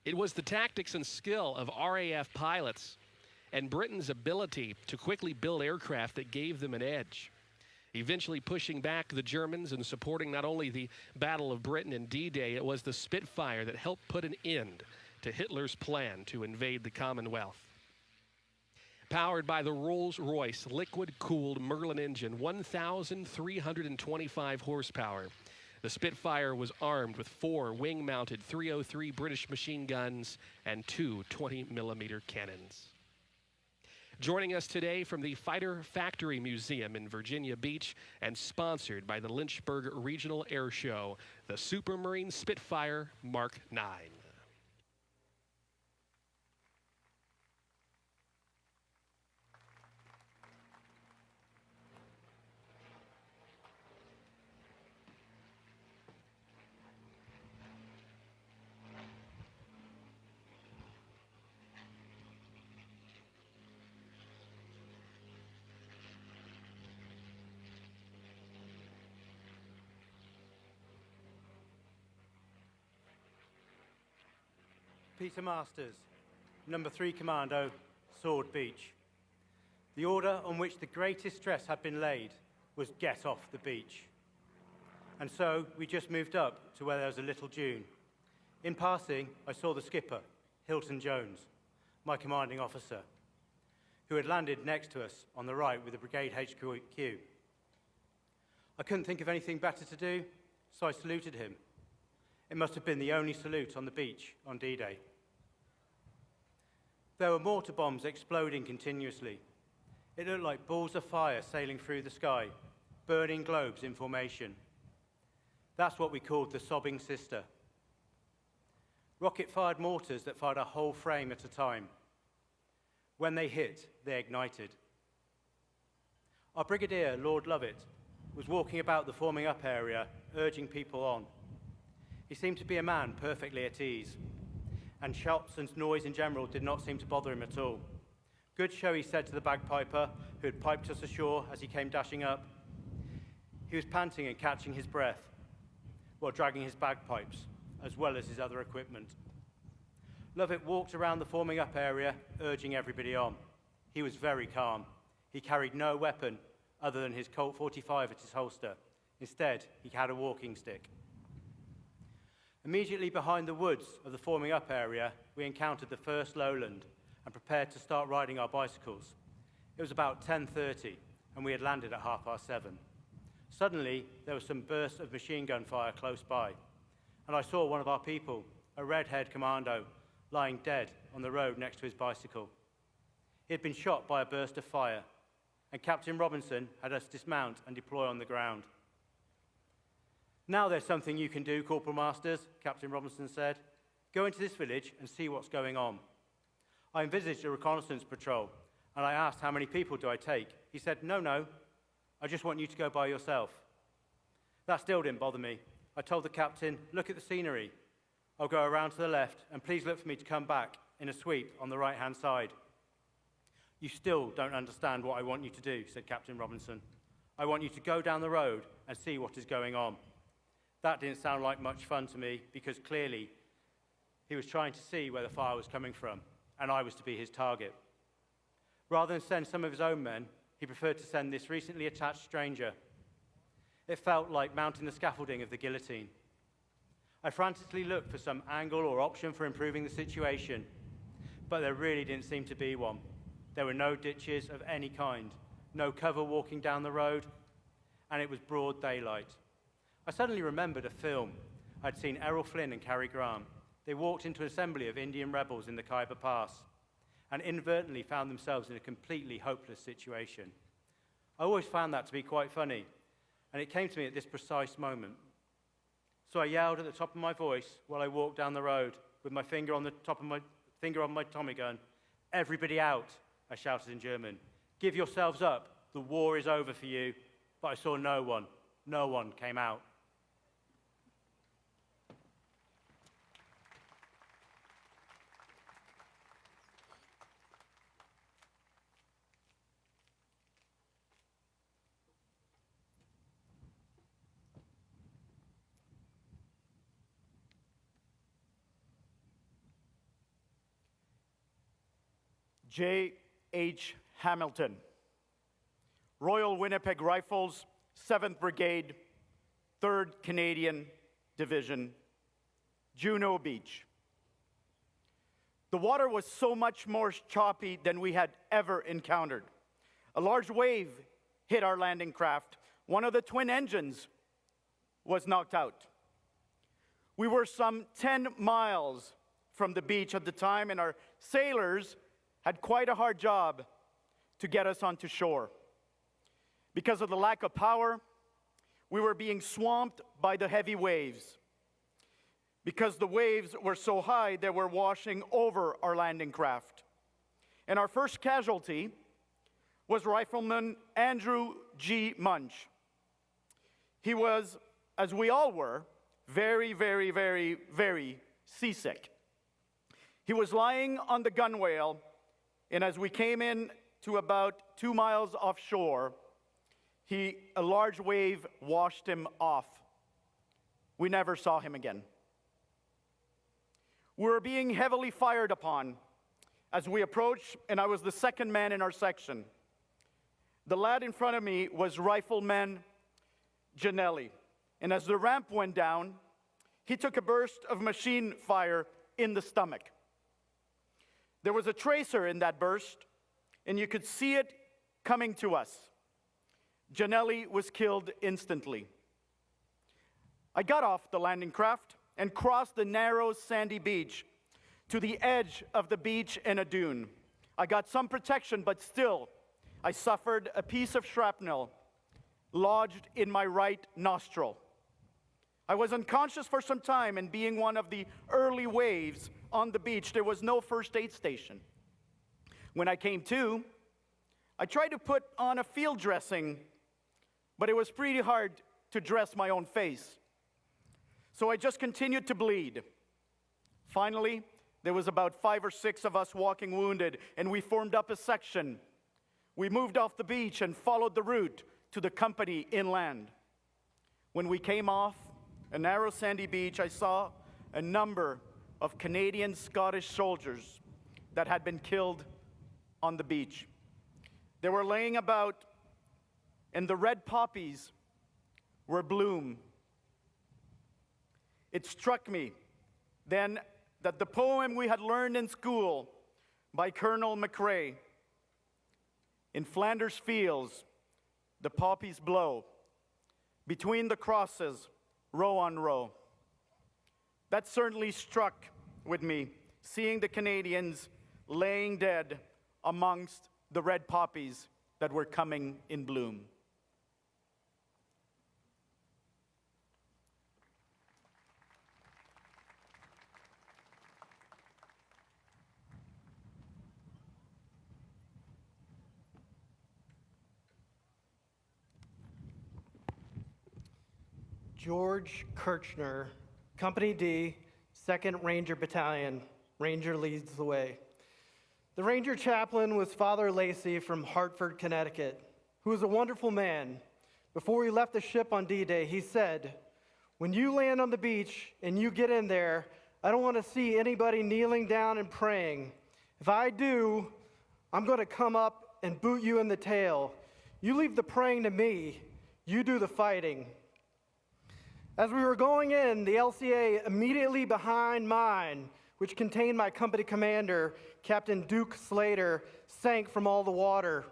E: It was the tactics and skill of RAF pilots and Britain's ability to quickly build aircraft that gave them an edge, eventually pushing back the Germans and supporting not only the Battle of Britain and D-Day. It was the Spitfire that helped put an end to Hitler's plan to invade the Commonwealth. Powered by the Rolls-Royce liquid-cooled Merlin engine, 1,325 horsepower, the Spitfire was armed with 4 wing-mounted 303 British machine guns and 2 20mm cannons. Joining us today from the Fighter Factory Museum in Virginia Beach and sponsored by the Lynchburg Regional Air Show, the Supermarine Spitfire Mark 9.
M: Peter Masters, Number 3 Commando, Sword Beach. The order on which the greatest stress had been laid was get off the beach. And so we just moved up to where there was a little dune. In passing, I saw the skipper, Hilton Jones, my commanding officer, who had landed next to us on the right with the brigade HQ. I couldn't think of anything better to do, so I saluted him. It must have been the only salute on the beach on D-Day. There were mortar bombs exploding continuously. It looked like balls of fire sailing through the sky, burning globes in formation. That's what we called the sobbing sister. Rocket-fired mortars that fired a whole frame at a time. When they hit, they ignited. Our brigadier, Lord Lovett, was walking about the forming up area, urging people on. He seemed to be a man perfectly at ease, and shots and noise in general did not seem to bother him at all. Good show, he said to the bagpiper, who had piped us ashore as he came dashing up. He was panting and catching his breath while dragging his bagpipes, as well as his other equipment. Lovett walked around the forming up area, urging everybody on. He was very calm. He carried no weapon other than his Colt 45 at his holster. Instead, he had a walking stick. Immediately behind the woods of the forming up area, we encountered the first lowland and prepared to start riding our bicycles. It was about 10:30, and we had landed at 7:30. Suddenly, there was some bursts of machine gun fire close by, and I saw one of our people, a red-haired commando, lying dead on the road next to his bicycle. He had been shot by a burst of fire, and Captain Robinson had us dismount and deploy on the ground. "Now there's something you can do, Corporal Masters," Captain Robinson said. "Go into this village and see what's going on." I envisaged a reconnaissance patrol, and I asked, "How many people do I take?" He said, No, I just want you to go by yourself." That still didn't bother me. I told the captain, "Look at the scenery. I'll go around to the left, and please look for me to come back in a sweep on the right-hand side." "You still don't understand what I want you to do," said Captain Robinson. "I want you to go down the road and see what is going on." That didn't sound like much fun to me, because clearly he was trying to see where the fire was coming from, and I was to be his target. Rather than send some of his own men, he preferred to send this recently attached stranger. It felt like mounting the scaffolding of the guillotine. I frantically looked for some angle or option for improving the situation, but there really didn't seem to be one. There were no ditches of any kind, no cover walking down the road, and it was broad daylight. I suddenly remembered a film. I'd seen Errol Flynn and Cary Grant. They walked into an assembly of Indian rebels in the Khyber Pass and inadvertently found themselves in a completely hopeless situation. I always found that to be quite funny, and it came to me at this precise moment. So I yelled at the top of my voice while I walked down the road with my finger on my Tommy gun. "Everybody out," I shouted in German. "Give yourselves up. The war is over for you." But I saw no one. No one came out.
N: J.H. Hamilton, Royal Winnipeg Rifles, 7th Brigade, 3rd Canadian Division, Juno Beach. The water was so much more choppy than we had ever encountered. A large wave hit our landing craft. One of the twin engines was knocked out. We were some 10 miles from the beach at the time, and our sailors had quite a hard job to get us onto shore. Because of the lack of power, we were being swamped by the heavy waves. Because the waves were so high, they were washing over our landing craft. And our first casualty was Rifleman Andrew G. Munch. He was, as we all were, very, very, very, very seasick. He was lying on the gunwale, and as we came in to about 2 miles offshore, a large wave washed him off. We never saw him again. We were being heavily fired upon as we approached, and I was the second man in our section. The lad in front of me was Rifleman Janelli, and as the ramp went down, he took a burst of machine fire in the stomach. There was a tracer in that burst, and you could see it coming to us. Janelli was killed instantly. I got off the landing craft and crossed the narrow sandy beach to the edge of the beach and a dune. I got some protection, but still, I suffered a piece of shrapnel lodged in my right nostril. I was unconscious for some time, and being one of the early waves on the beach, there was no first aid station. When I came to, I tried to put on a field dressing, but it was pretty hard to dress my own face. So I just continued to bleed. Finally, there was about 5 or 6 of us walking wounded, and we formed up a section. We moved off the beach and followed the route to the company inland. When we came off a narrow sandy beach, I saw a number of Canadian Scottish soldiers that had been killed on the beach. They were laying about, and the red poppies were bloom. It struck me then that the poem we had learned in school by Colonel McRae, "In Flanders fields, the poppies blow, between the crosses, row on row." That certainly struck with me, seeing the Canadians laying dead amongst the red poppies that were coming in bloom.
O: George Kirchner, Company D, 2nd Ranger Battalion. Ranger leads the way. The Ranger chaplain was Father Lacey from Hartford, Connecticut, who was a wonderful man. Before he left the ship on D-Day, he said, "When you land on the beach and you get in there, I don't want to see anybody kneeling down and praying. If I do, I'm going to come up and boot you in the tail. You leave the praying to me. You do the fighting." As we were going in, the LCA immediately behind mine, which contained my company commander, Captain Duke Slater, sank from all the water.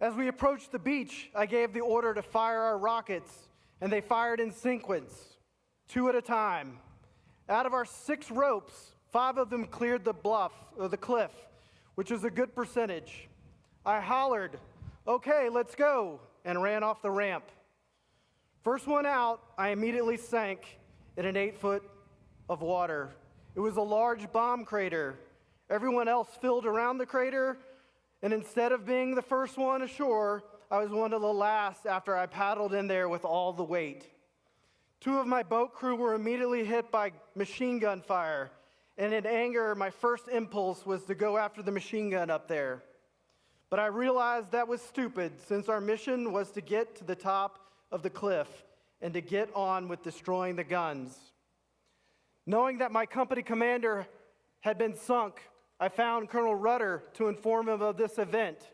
O: As we approached the beach, I gave the order to fire our rockets, and they fired in sequence, 2 at a time. Out of our 6 ropes, 5 of them cleared the bluff, or the cliff, which was a good percentage. I hollered, "Okay, let's go," and ran off the ramp. First one out, I immediately sank in an 8 foot of water. It was a large bomb crater. Everyone else filled around the crater, and instead of being the first one ashore, I was one of the last after I paddled in there with all the weight. 2 of my boat crew were immediately hit by machine gun fire, and in anger, my first impulse was to go after the machine gun up there. But I realized that was stupid, since our mission was to get to the top of the cliff and to get on with destroying the guns. Knowing that my company commander had been sunk, I found Colonel Rudder to inform him of this event.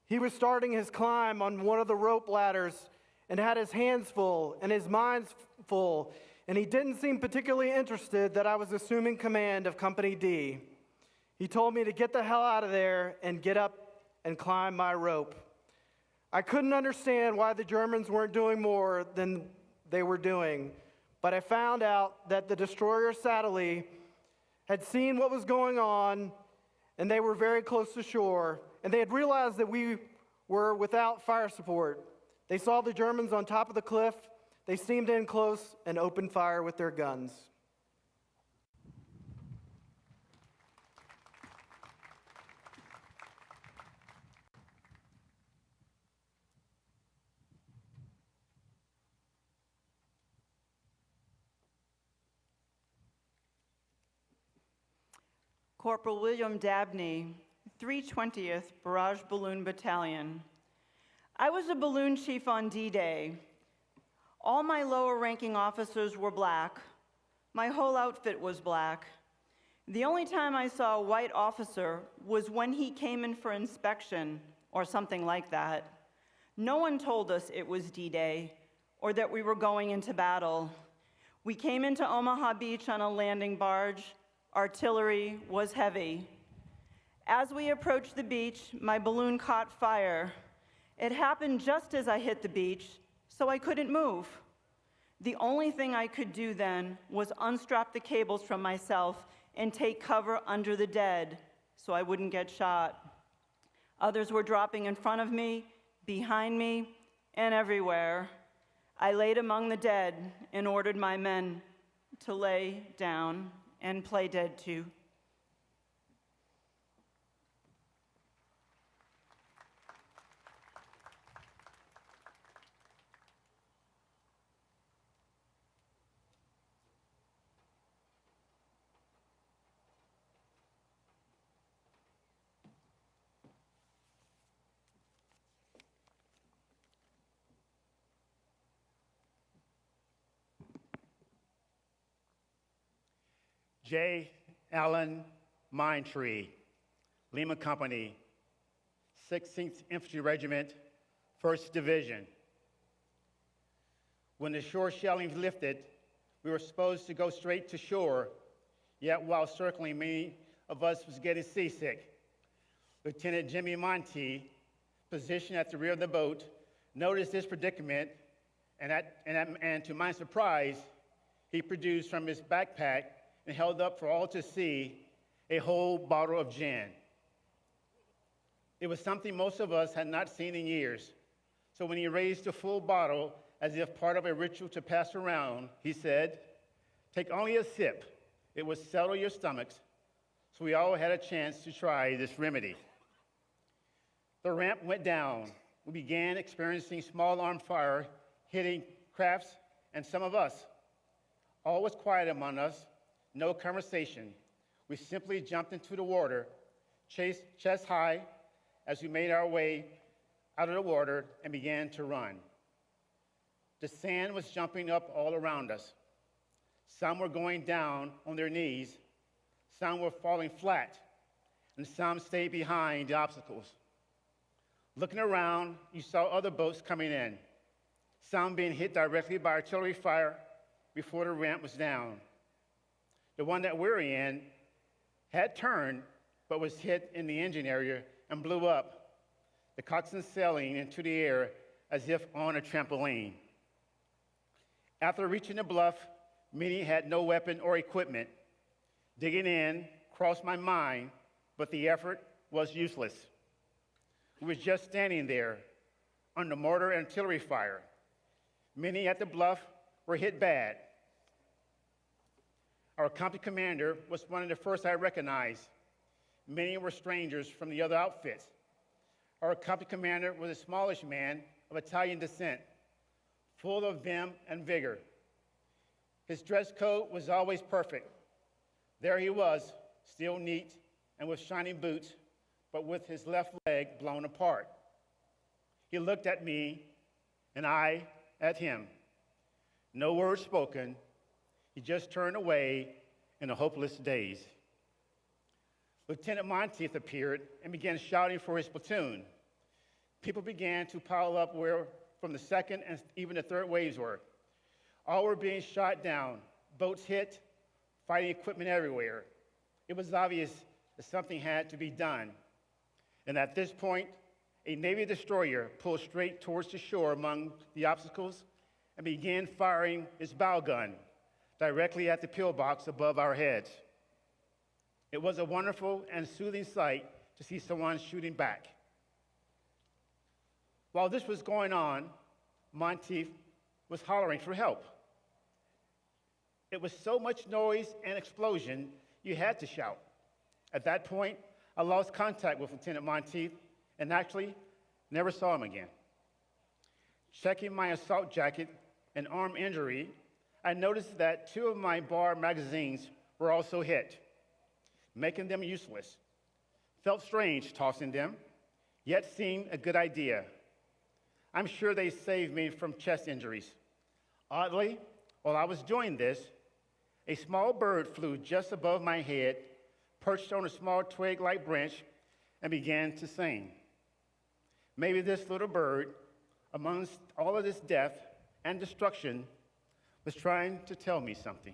O: He was starting his climb on one of the rope ladders and had his hands full and his mind full, and he didn't seem particularly interested that I was assuming command of Company D. He told me to get the hell out of there and get up and climb my rope. I couldn't understand why the Germans weren't doing more than they were doing, but I found out that the destroyer Satterlee had seen what was going on, and they were very close to shore, and they had realized that we were without fire support. They saw the Germans on top of the cliff. They steamed in close and opened fire with their guns.
P: Corporal William Dabney, 320th Barrage Balloon Battalion. I was a balloon chief on D-Day. All my lower ranking officers were black, My whole outfit was black. The only time I saw a white officer was when he came in for inspection or something like that. No one told us it was D-Day or that we were going into battle. We came into Omaha Beach on a landing barge. Artillery was heavy. As we approached the beach, my balloon caught fire. It happened just as I hit the beach, so I couldn't move. The only thing I could do then was unstrap the cables from myself and take cover under the dead so I wouldn't get shot. Others were dropping in front of me, behind me, and everywhere. I laid among the dead and ordered my men to lay down and play dead too.
Q: J. Allen Mindtree, Lima Company, 16th Infantry Regiment, 1st Division. When the shore shelling lifted, we were supposed to go straight to shore, yet while circling, many of us was getting seasick. Lieutenant Jimmy Monty, positioned at the rear of the boat, noticed this predicament, and to my surprise, he produced from his backpack and held up for all to see a whole bottle of gin. It was something most of us had not seen in years. So when he raised the full bottle as if part of a ritual to pass around, he said, "Take only a sip. It will settle your stomachs." So we all had a chance to try this remedy. The ramp went down. We began experiencing small arm fire hitting crafts and some of us. All was quiet among us. No conversation. We simply jumped into the water, chest high, as we made our way out of the water and began to run. The sand was jumping up all around us. Some were going down on their knees, some were falling flat, and some stayed behind the obstacles. Looking around, you saw other boats coming in, some being hit directly by artillery fire before the ramp was down. The one that we're in had turned, but was hit in the engine area and blew up, the coxswain sailing into the air as if on a trampoline. After reaching the bluff, many had no weapon or equipment. Digging in crossed my mind, but the effort was useless. We were just standing there under mortar and artillery fire. Many at the bluff were hit bad. Our company commander was one of the first I recognized. Many were strangers from the other outfits. Our company commander was a smallish man of Italian descent, full of vim and vigor. His dress code was always perfect. There he was, still neat and with shining boots, but with his left leg blown apart. He looked at me, and I at him. No word spoken. He just turned away in a hopeless daze. Lieutenant Monteith appeared and began shouting for his platoon. People began to pile up where from the second and even the third waves were. All were being shot down, boats hit, fighting equipment everywhere. It was obvious that something had to be done. And at this point, a Navy destroyer pulled straight towards the shore among the obstacles and began firing its bow gun directly at the pillbox above our heads. It was a wonderful and soothing sight to see someone shooting back. While this was going on, Monteith was hollering for help. It was so much noise and explosion, you had to shout. At that point, I lost contact with Lieutenant Monteith and actually never saw him again. Checking my assault jacket and arm injury, I noticed that 2 of my bar magazines were also hit, making them useless. Felt strange tossing them, yet seemed a good idea. I'm sure they saved me from chest injuries. Oddly, while I was doing this, A small bird flew just above my head, perched on a small twig-like branch, and began to sing. Maybe this little bird, amongst all of this death and destruction, was trying to tell me something.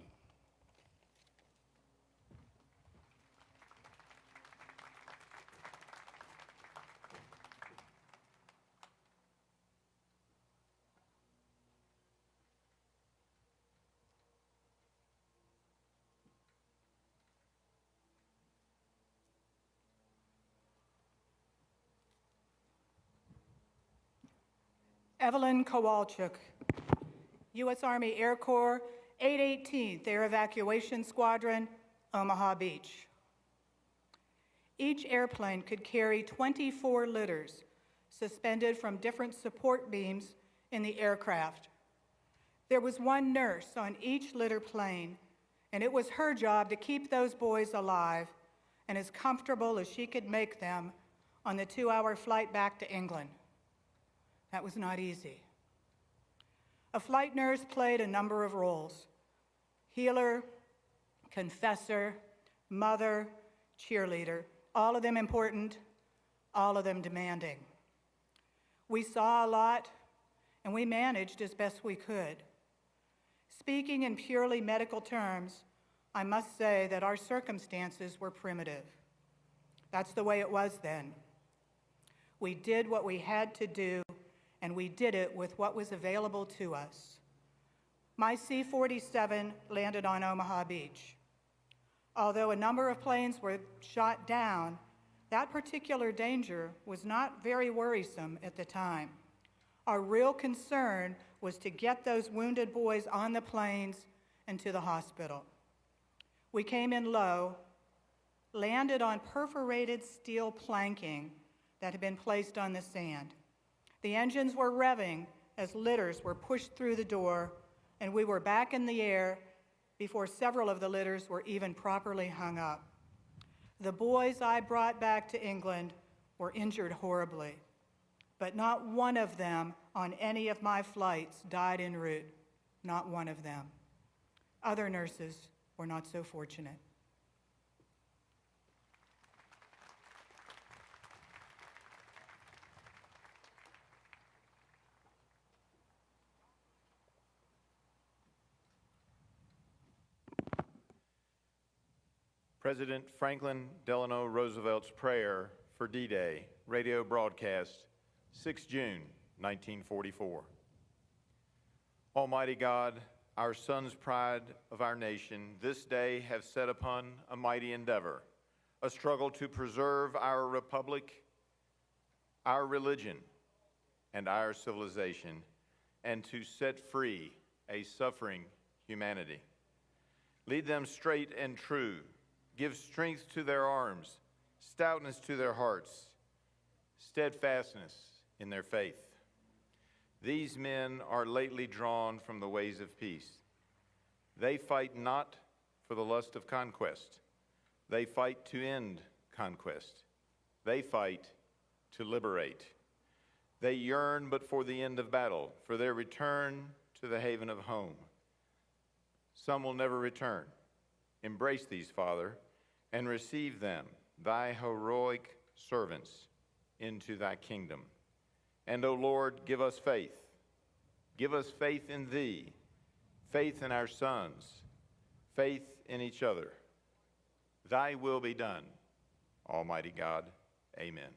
R: Evelyn Kowalchuk, U.S. Army Air Corps, 818th Air Evacuation Squadron, Omaha Beach. Each airplane could carry 24 litters suspended from different support beams in the aircraft. There was one nurse on each litter plane, and it was her job to keep those boys alive and as comfortable as she could make them on the 2-hour flight back to England. That was not easy. A flight nurse played a number of roles: healer, confessor, mother, cheerleader, all of them important, all of them demanding. We saw a lot, and we managed as best we could. Speaking in purely medical terms, I must say that our circumstances were primitive. That's the way it was then. We did what we had to do, and we did it with what was available to us. My C-47 landed on Omaha Beach. Although a number of planes were shot down, that particular danger was not very worrisome at the time. Our real concern was to get those wounded boys on the planes and to the hospital. We came in low, landed on perforated steel planking that had been placed on the sand. The engines were revving as litters were pushed through the door, and we were back in the air before several of the litters were even properly hung up. The boys I brought back to England were injured horribly, but not one of them on any of my flights died en route, not one of them. Other nurses were not so fortunate.
S: President Franklin Delano Roosevelt's prayer for D-Day, radio broadcast, 6 June, 1944. Almighty God, our sons' pride of our nation, this day have set upon a mighty endeavor, a struggle to preserve our republic, our religion, and our civilization, and to set free a suffering humanity. Lead them straight and true. Give strength to their arms, stoutness to their hearts, steadfastness in their faith. These men are lately drawn from the ways of peace. They fight not for the lust of conquest. They fight to end conquest. They fight to liberate. They yearn but for the end of battle, for their return to the haven of home. Some will never return. Embrace these, Father, and receive them, thy heroic servants, into thy kingdom. And, O Lord, give us faith. Give us faith in thee, faith in our sons, faith in each other. Thy will be done, Almighty God. Amen.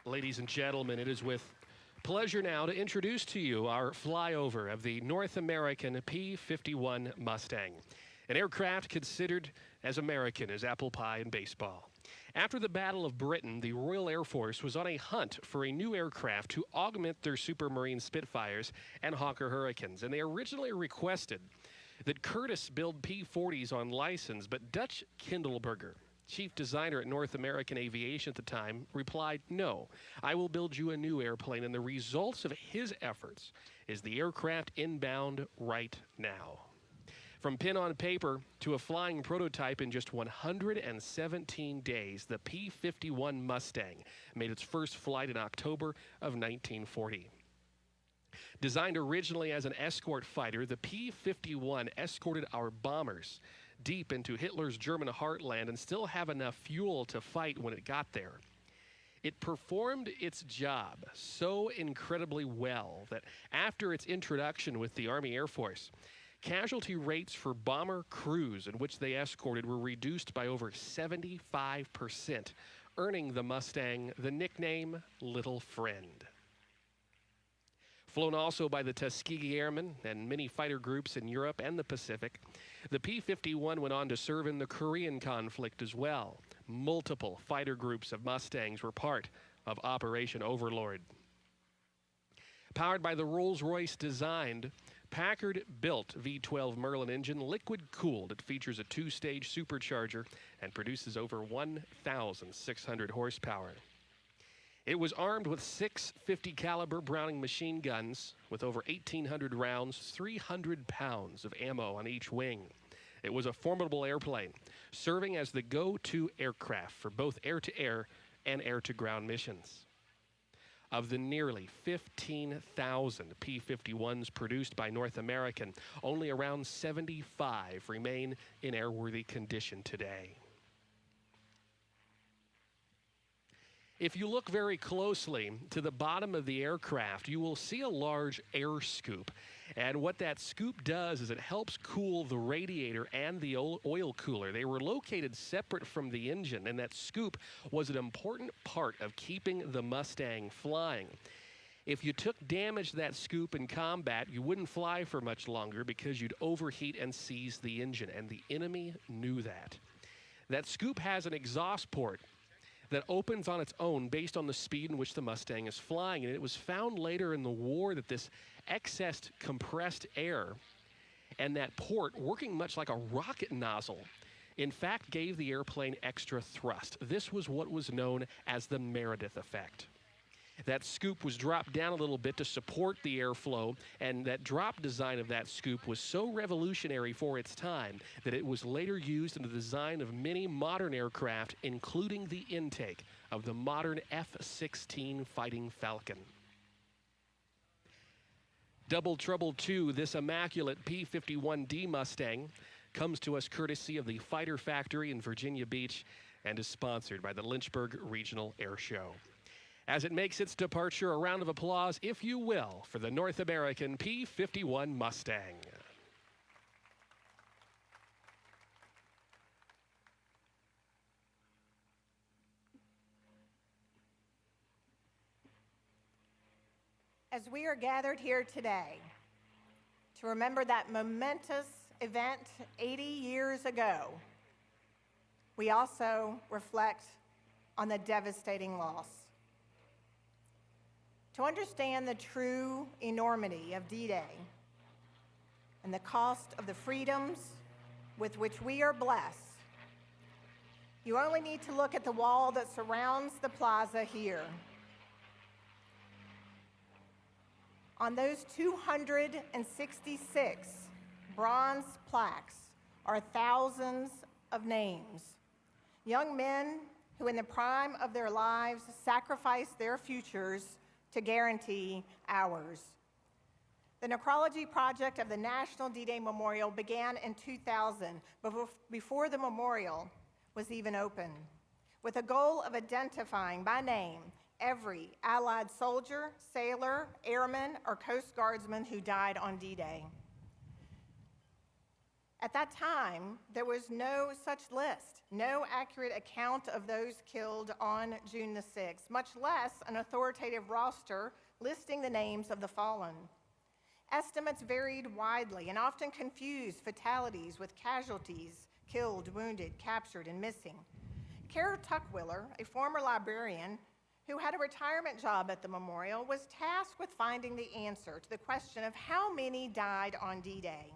E: Ladies and gentlemen, it is with pleasure now to introduce to you our flyover of the North American P-51 Mustang, an aircraft considered as American as apple pie and baseball. After the Battle of Britain, the Royal Air Force was on a hunt for a new aircraft to augment their Supermarine Spitfires and Hawker Hurricanes, and they originally requested that Curtiss build P-40s on license, but Dutch Kindleberger, chief designer at North American Aviation at the time, replied, "No, I will build you a new airplane," and the results of his efforts is the aircraft inbound right now. From pen on paper to a flying prototype in just 117 days, the P-51 Mustang made its first flight in October of 1940. Designed originally as an escort fighter, the P-51 escorted our bombers deep into Hitler's German heartland and still have enough fuel to fight when it got there. It performed its job so incredibly well that after its introduction with the Army Air Force, casualty rates for bomber crews in which they escorted were reduced by over 75%, earning the Mustang the nickname Little Friend. Flown also by the Tuskegee Airmen and many fighter groups in Europe and the Pacific, the P-51 went on to serve in the Korean conflict as well. Multiple fighter groups of Mustangs were part of Operation Overlord. Powered by the Rolls-Royce designed, Packard-built V12 Merlin engine, liquid-cooled. It features a two-stage supercharger and produces over 1,600 horsepower. It was armed with 6 50 caliber Browning machine guns with over 1,800 rounds, 300 pounds of ammo on each wing. It was a formidable airplane, serving as the go-to aircraft for both air-to-air and air-to-ground missions. Of the nearly 15,000 P-51s produced by North American, only around 75 remain in airworthy condition today. If you look very closely to the bottom of the aircraft, you will see a large air scoop. And what that scoop does is it helps cool the radiator and the oil cooler. They were located separate from the engine, and that scoop was an important part of keeping the Mustang flying. If you took damage to that scoop in combat, you wouldn't fly for much longer because you'd overheat and seize the engine, and the enemy knew that. That scoop has an exhaust port that opens on its own based on the speed in which the Mustang is flying. And it was found later in the war that this excess compressed air and that port, working much like a rocket nozzle, in fact gave the airplane extra thrust. This was what was known as the Meredith effect. That scoop was dropped down a little bit to support the airflow, and that drop design of that scoop was so revolutionary for its time that it was later used in the design of many modern aircraft, including the intake of the modern F-16 Fighting Falcon. Double Trouble 2, this immaculate P-51D Mustang, comes to us courtesy of the Fighter Factory in Virginia Beach and is sponsored by the Lynchburg Regional Air Show. As it makes its departure, a round of applause, if you will, for the North American P-51 Mustang.
T: As we are gathered here today to remember that momentous event 80 years ago, we also reflect on the devastating loss. To understand the true enormity of D-Day and the cost of the freedoms with which we are blessed, you only need to look at the wall that surrounds the plaza here. On those 266 bronze plaques are thousands of names. Young men who in the prime of their lives sacrificed their futures to guarantee ours. The Necrology project of the National D-Day Memorial began in 2000, before the memorial was even open, with a goal of identifying by name every Allied soldier, sailor, airman, or Coast Guardsman who died on D-Day. At that time, there was no such list, no accurate account of those killed on June the 6th, much less an authoritative roster listing the names of the fallen. Estimates varied widely and often confused fatalities with casualties, killed, wounded, captured, and missing. Kara Tuckwiller, a former librarian who had a retirement job at the memorial, was tasked with finding the answer to the question of how many died on D-Day.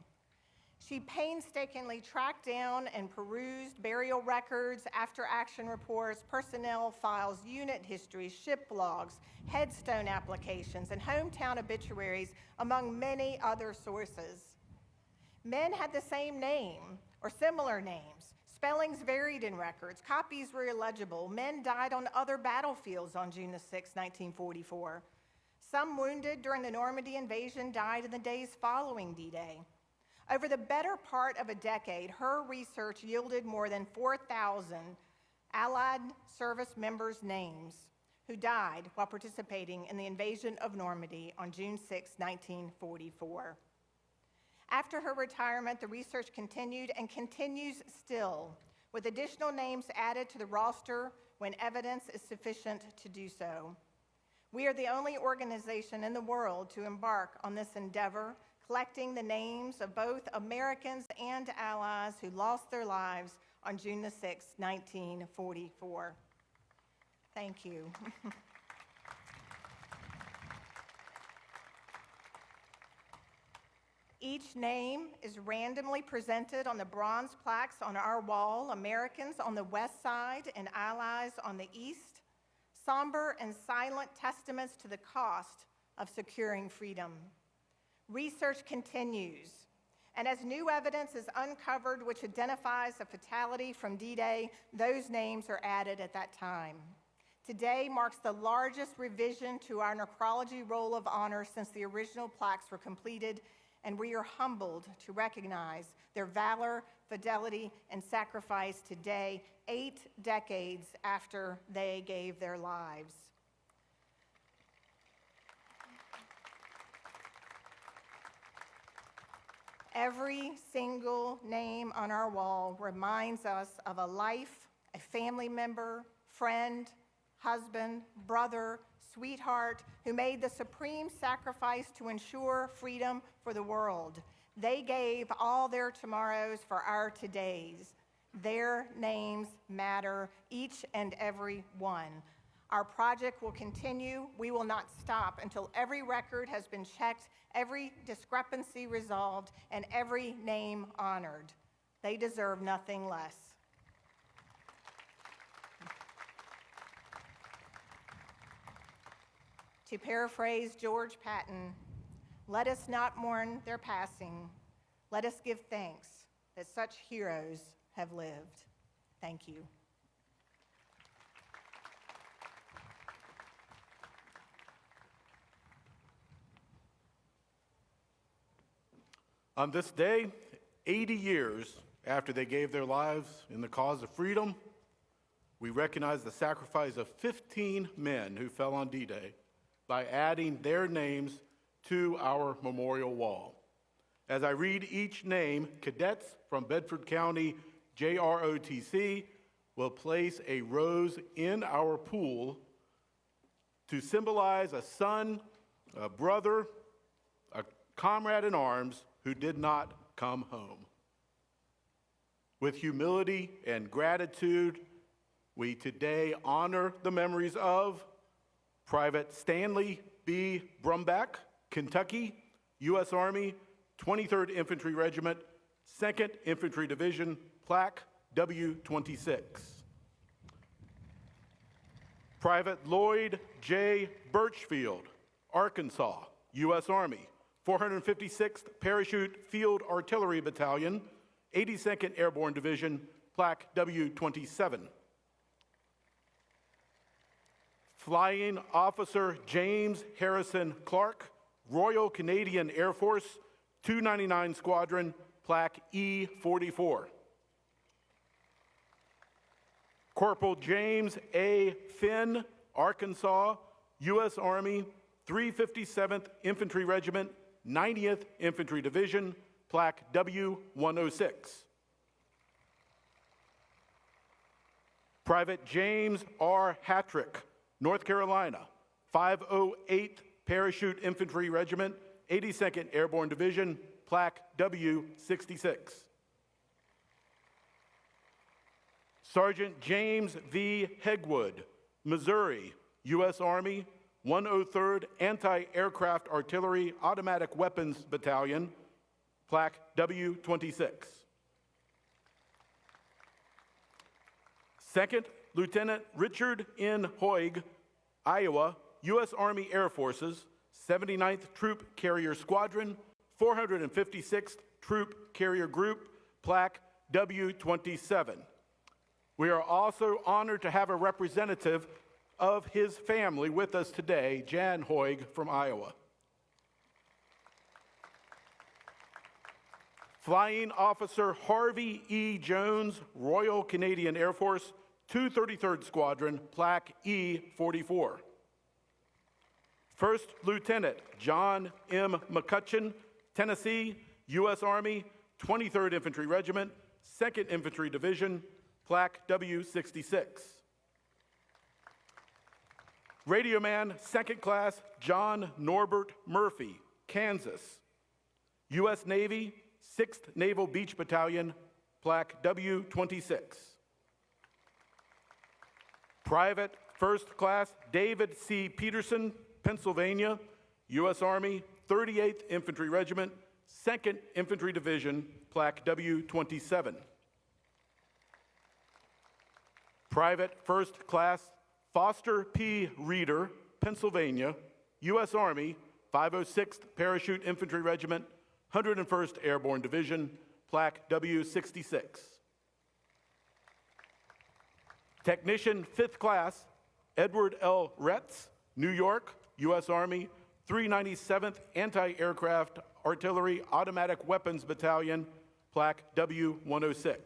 T: She painstakingly tracked down and perused burial records, after-action reports, personnel files, unit histories, ship logs, headstone applications, and hometown obituaries, among many other sources. Men had the same name or similar names. Spellings varied in records. Copies were illegible. Men died on other battlefields on June the 6th, 1944. Some wounded during the Normandy invasion died in the days following D-Day. Over the better part of a decade, her research yielded more than 4,000 Allied service members' names who died while participating in the invasion of Normandy on June 6, 1944. After her retirement, the research continued and continues still, with additional names added to the roster when evidence is sufficient to do so. We are the only organization in the world to embark on this endeavor, collecting the names of both Americans and Allies who lost their lives on June the 6th, 1944. Thank you. Each name is randomly presented on the bronze plaques on our wall, Americans on the west side and Allies on the east, somber and silent testaments to the cost of securing freedom. Research continues, and as new evidence is uncovered which identifies a fatality from D-Day, those names are added at that time. Today marks the largest revision to our necrology roll of honor since the original plaques were completed, and we are humbled to recognize their valor, fidelity, and sacrifice today, 8 decades after they gave their lives. Every single name on our wall reminds us of a life, a family member, friend, husband, brother, sweetheart, who made the supreme sacrifice to ensure freedom for the world. They gave all their tomorrows for our todays. Their names matter, each and every one. Our project will continue. We will not stop until every record has been checked, every discrepancy resolved, and every name honored. They deserve nothing less. To paraphrase George Patton, let us not mourn their passing. Let us give thanks that such heroes have lived. Thank you.
U: On this day, 80 years after they gave their lives in the cause of freedom, we recognize the sacrifice of 15 men who fell on D-Day by adding their names to our memorial wall. As I read each name, cadets from Bedford County JROTC will place a rose in our pool to symbolize a son, a brother, a comrade in arms who did not come home. With humility and gratitude, we today honor the memories of Private Stanley B. Brumbach, Kentucky, U.S. Army, 23rd Infantry Regiment, 2nd Infantry Division, Plaque W26. Private Lloyd J. Birchfield, Arkansas, U.S. Army, 456th Parachute Field Artillery Battalion, 82nd Airborne Division, Plaque W27. Flying Officer James Harrison Clark, Royal Canadian Air Force, 299 Squadron, Plaque E44. Corporal James A. Finn, Arkansas, U.S. Army, 357th Infantry Regiment, 90th Infantry Division, Plaque W106. Private James R. Hattrick, North Carolina, 508th Parachute Infantry Regiment, 82nd Airborne Division, Plaque W66. Sergeant James V. Hegwood, Missouri, U.S. Army, 103rd Anti-Aircraft Artillery Automatic Weapons Battalion, Plaque W26. Second Lieutenant Richard N. Hoig, Iowa, U.S. Army Air Forces, 79th Troop Carrier Squadron, 456th Troop Carrier Group, Plaque W27. We are also honored to have a representative of his family with us today, Jan Hoig from Iowa. Flying Officer Harvey E. Jones, Royal Canadian Air Force, 233rd Squadron, Plaque E-44. First Lieutenant John M. McCutcheon, Tennessee, U.S. Army, 23rd Infantry Regiment, 2nd Infantry Division, Plaque W-66. Radioman 2nd Class John Norbert Murphy, Kansas, U.S. Navy, 6th Naval Beach Battalion, Plaque W-26. Private 1st Class David C. Peterson, Pennsylvania, U.S. Army, 38th Infantry Regiment, 2nd Infantry Division, Plaque W-27. Private 1st Class Foster P. Reeder, Pennsylvania, U.S. Army, 506th Parachute Infantry Regiment, 101st Airborne Division, Plaque W-66. Technician 5th Class Edward L. Retz, New York, U.S. Army, 397th Anti-Aircraft Artillery Automatic Weapons Battalion, Plaque W-106.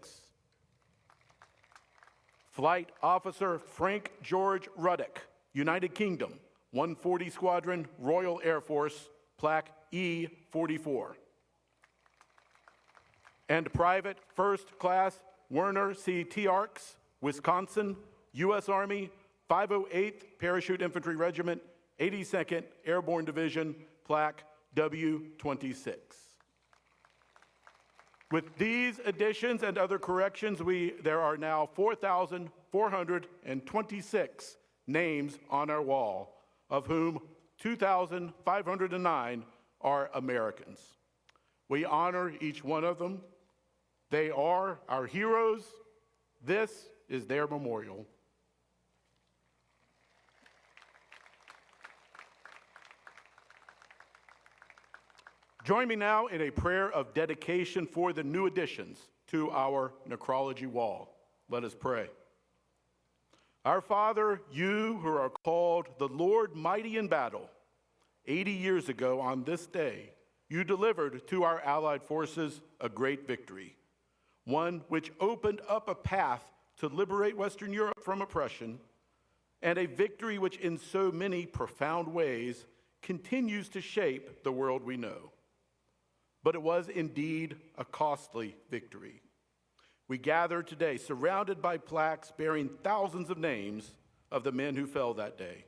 U: Flight Officer Frank George Ruddick, United Kingdom, 140 Squadron, Royal Air Force, Plaque E-44. And Private 1st Class Werner C. Tiarks, Wisconsin, U.S. Army, 508th Parachute Infantry Regiment, 82nd Airborne Division, Plaque W-26. With these additions and other corrections, there are now 4,426 names on our wall, of whom 2,509 are Americans. We honor each one of them. They are our heroes. This is their memorial. Join me now in a prayer of dedication for the new additions to our necrology wall. Let us pray. Our Father, you who are called the Lord mighty in battle, 80 years ago on this day, you delivered to our allied forces a great victory, one which opened up a path to liberate Western Europe from oppression, and a victory which in so many profound ways continues to shape the world we know. But it was indeed a costly victory. We gather today surrounded by plaques bearing thousands of names of the men who fell that day.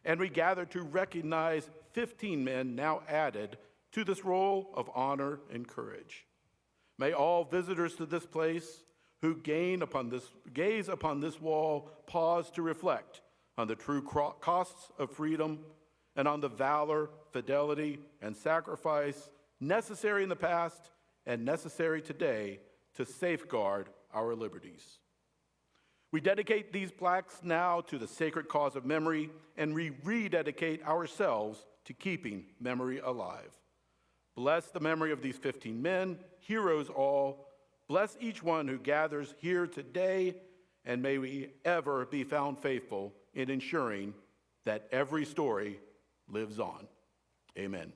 U: And we gather to recognize 15 men now added to this roll of honor and courage. May all visitors to this place who gaze upon this wall pause to reflect on the true costs of freedom and on the valor, fidelity, and sacrifice necessary in the past and necessary today to safeguard our liberties. We dedicate these plaques now to the sacred cause of memory, and we rededicate ourselves to keeping memory alive. Bless the memory of these 15 men, heroes all. Bless each one who gathers here today, and may we ever be found faithful in ensuring that every story lives on. Amen.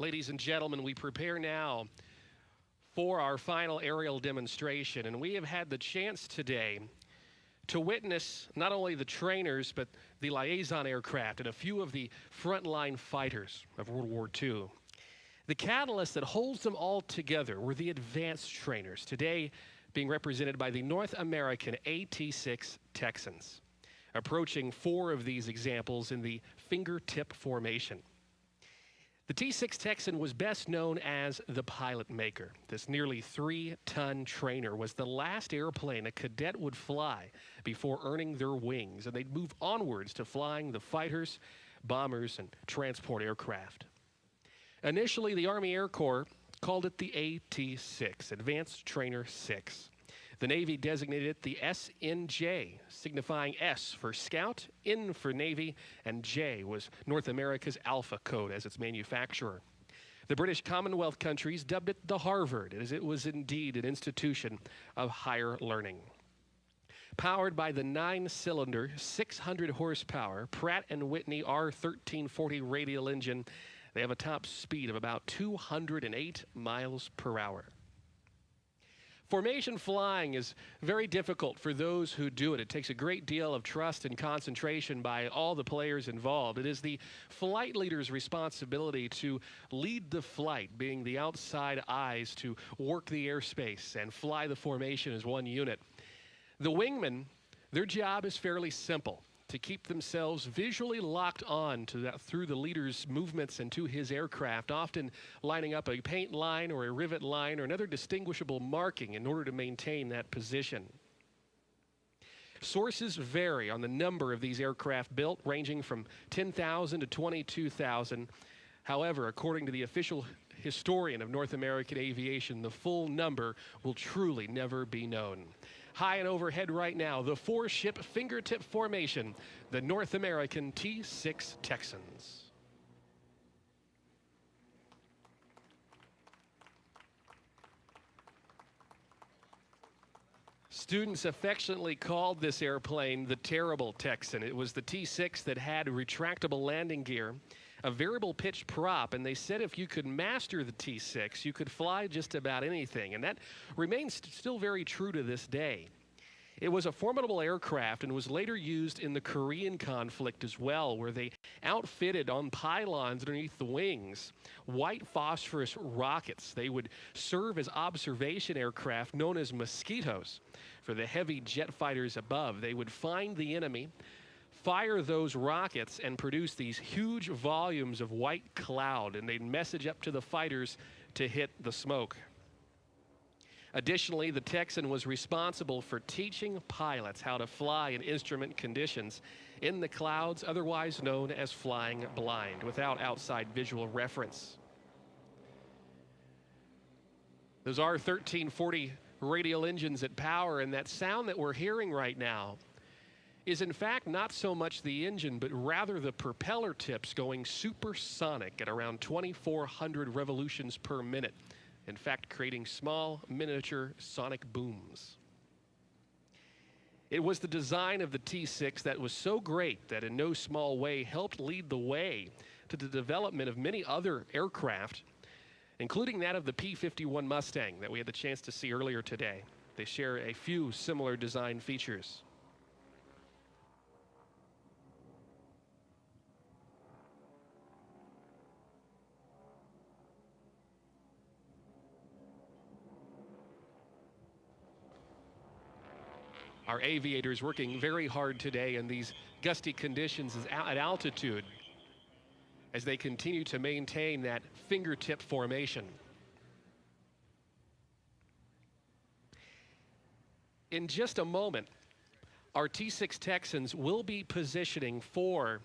E: Ladies and gentlemen, we prepare now for our final aerial demonstration, and we have had the chance today to witness not only the trainers, but the Liaison aircraft and a few of the frontline fighters of World War II. The catalyst that holds them all together were the advanced trainers, today being represented by the North American AT-6 Texans, approaching 4 of these examples in the fingertip formation. The T-6 Texan was best known as the pilot maker. This nearly 3-ton trainer was the last airplane a cadet would fly before earning their wings, and they'd move onwards to flying the fighters, bombers, and transport aircraft. Initially, the Army Air Corps called it the AT-6, Advanced Trainer 6. The Navy designated it the SNJ, signifying S for Scout, N for Navy, and J was North America's Alpha code as its manufacturer. The British Commonwealth countries dubbed it the Harvard, as it was indeed an institution of higher learning. Powered by the 9-cylinder, 600-horsepower Pratt & Whitney R1340 radial engine, they have a top speed of about 208 miles per hour. Formation flying is very difficult for those who do it. It takes a great deal of trust and concentration by all the players involved. It is the flight leader's responsibility to lead the flight, being the outside eyes to work the airspace and fly the formation as one unit. The wingmen, their job is fairly simple: to keep themselves visually locked on to that through the leader's movements and to his aircraft, often lining up a paint line or a rivet line or another distinguishable marking in order to maintain that position. Sources vary on the number of these aircraft built, ranging from 10,000 to 22,000. However, according to the official historian of North American aviation, the full number will truly never be known. High and overhead right now, the 4-ship fingertip formation, the North American T-6 Texans. Students affectionately called this airplane the Terrible Texan. It was the T-6 that had retractable landing gear, a variable pitch prop, and they said if you could master the T-6, you could fly just about anything, and that remains still very true to this day. It was a formidable aircraft and was later used in the Korean conflict as well, where they outfitted on pylons underneath the wings white phosphorus rockets. They would serve as observation aircraft known as mosquitoes for the heavy jet fighters above. They would find the enemy, fire those rockets, and produce these huge volumes of white cloud, and they'd message up to the fighters to hit the smoke. Additionally, the Texan was responsible for teaching pilots how to fly in instrument conditions in the clouds, otherwise known as flying blind, without outside visual reference. Those R1340 radial engines at power, and that sound that we're hearing right now is in fact not so much the engine, but rather the propeller tips going supersonic at around 2,400 revolutions per minute. In fact, creating small, miniature sonic booms. It was the design of the T-6 that was so great that in no small way helped lead the way to the development of many other aircraft, including that of the P-51 Mustang that we had the chance to see earlier today. They share a few similar design features. Our aviators working very hard today in these gusty conditions at altitude as they continue to maintain that fingertip formation. In just a moment, our T-6 Texans will be positioning for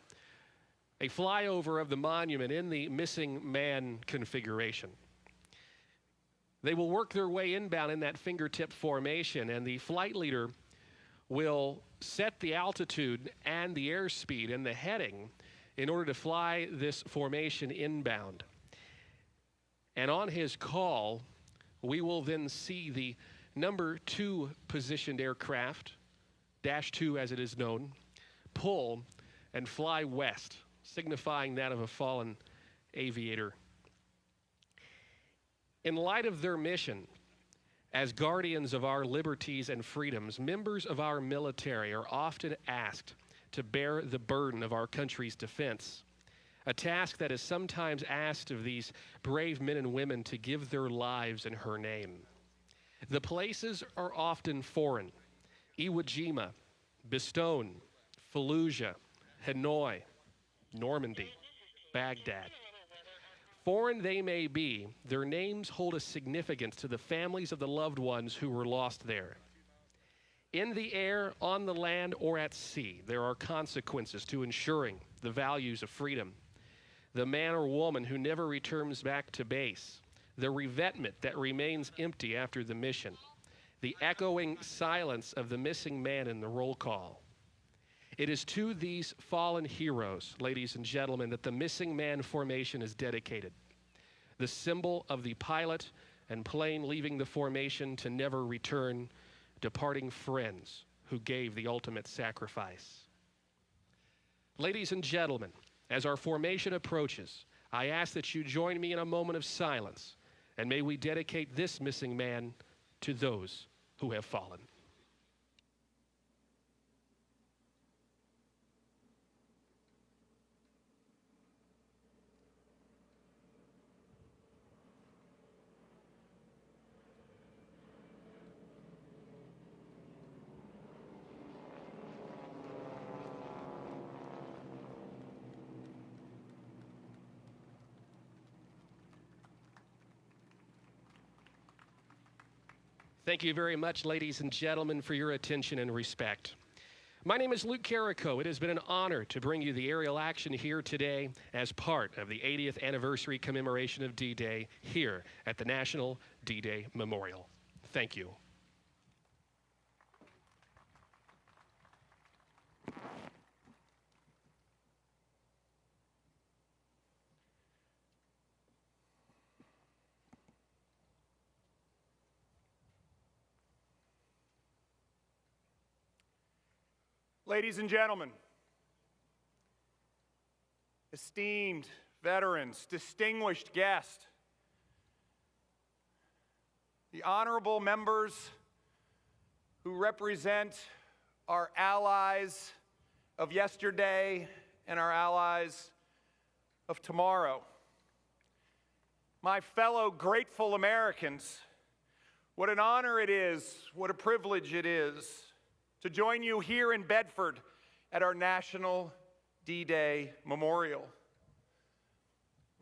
E: a flyover of the monument in the missing man configuration. They will work their way inbound in that fingertip formation, and the flight leader will set the altitude and the airspeed and the heading in order to fly this formation inbound. And on his call, we will then see the number 2 positioned aircraft, Dash 2 as it is known, pull and fly west, signifying that of a fallen aviator. In light of their mission, as guardians of our liberties and freedoms, members of our military are often asked to bear the burden of our country's defense, a task that is sometimes asked of these brave men and women to give their lives in her name. The places are often foreign: Iwo Jima, Bastogne, Fallujah, Hanoi, Normandy, Baghdad. Foreign they may be, their names hold a significance to the families of the loved ones who were lost there. In the air, on the land, or at sea, there are consequences to ensuring the values of freedom. The man or woman who never returns back to base, the revetment that remains empty after the mission, the echoing silence of the missing man in the roll call. It is to these fallen heroes, ladies and gentlemen, that the Missing Man Formation is dedicated. The symbol of the pilot and plane leaving the formation to never return, departing friends who gave the ultimate sacrifice. Ladies and gentlemen, as our formation approaches, I ask that you join me in a moment of silence, and may we dedicate this missing man to those who have fallen. Thank you very much, ladies and gentlemen, for your attention and respect. My name is Luke Carrico. It has been an honor to bring you the aerial action here today as part of the 80th anniversary commemoration of D-Day here at the National D-Day Memorial. Thank you.
A: Ladies and gentlemen, esteemed veterans, distinguished guests, the honorable members who represent our allies of yesterday and our allies of tomorrow, my fellow grateful Americans, what an honor it is, what a privilege it is to join you here in Bedford at our National D-Day Memorial.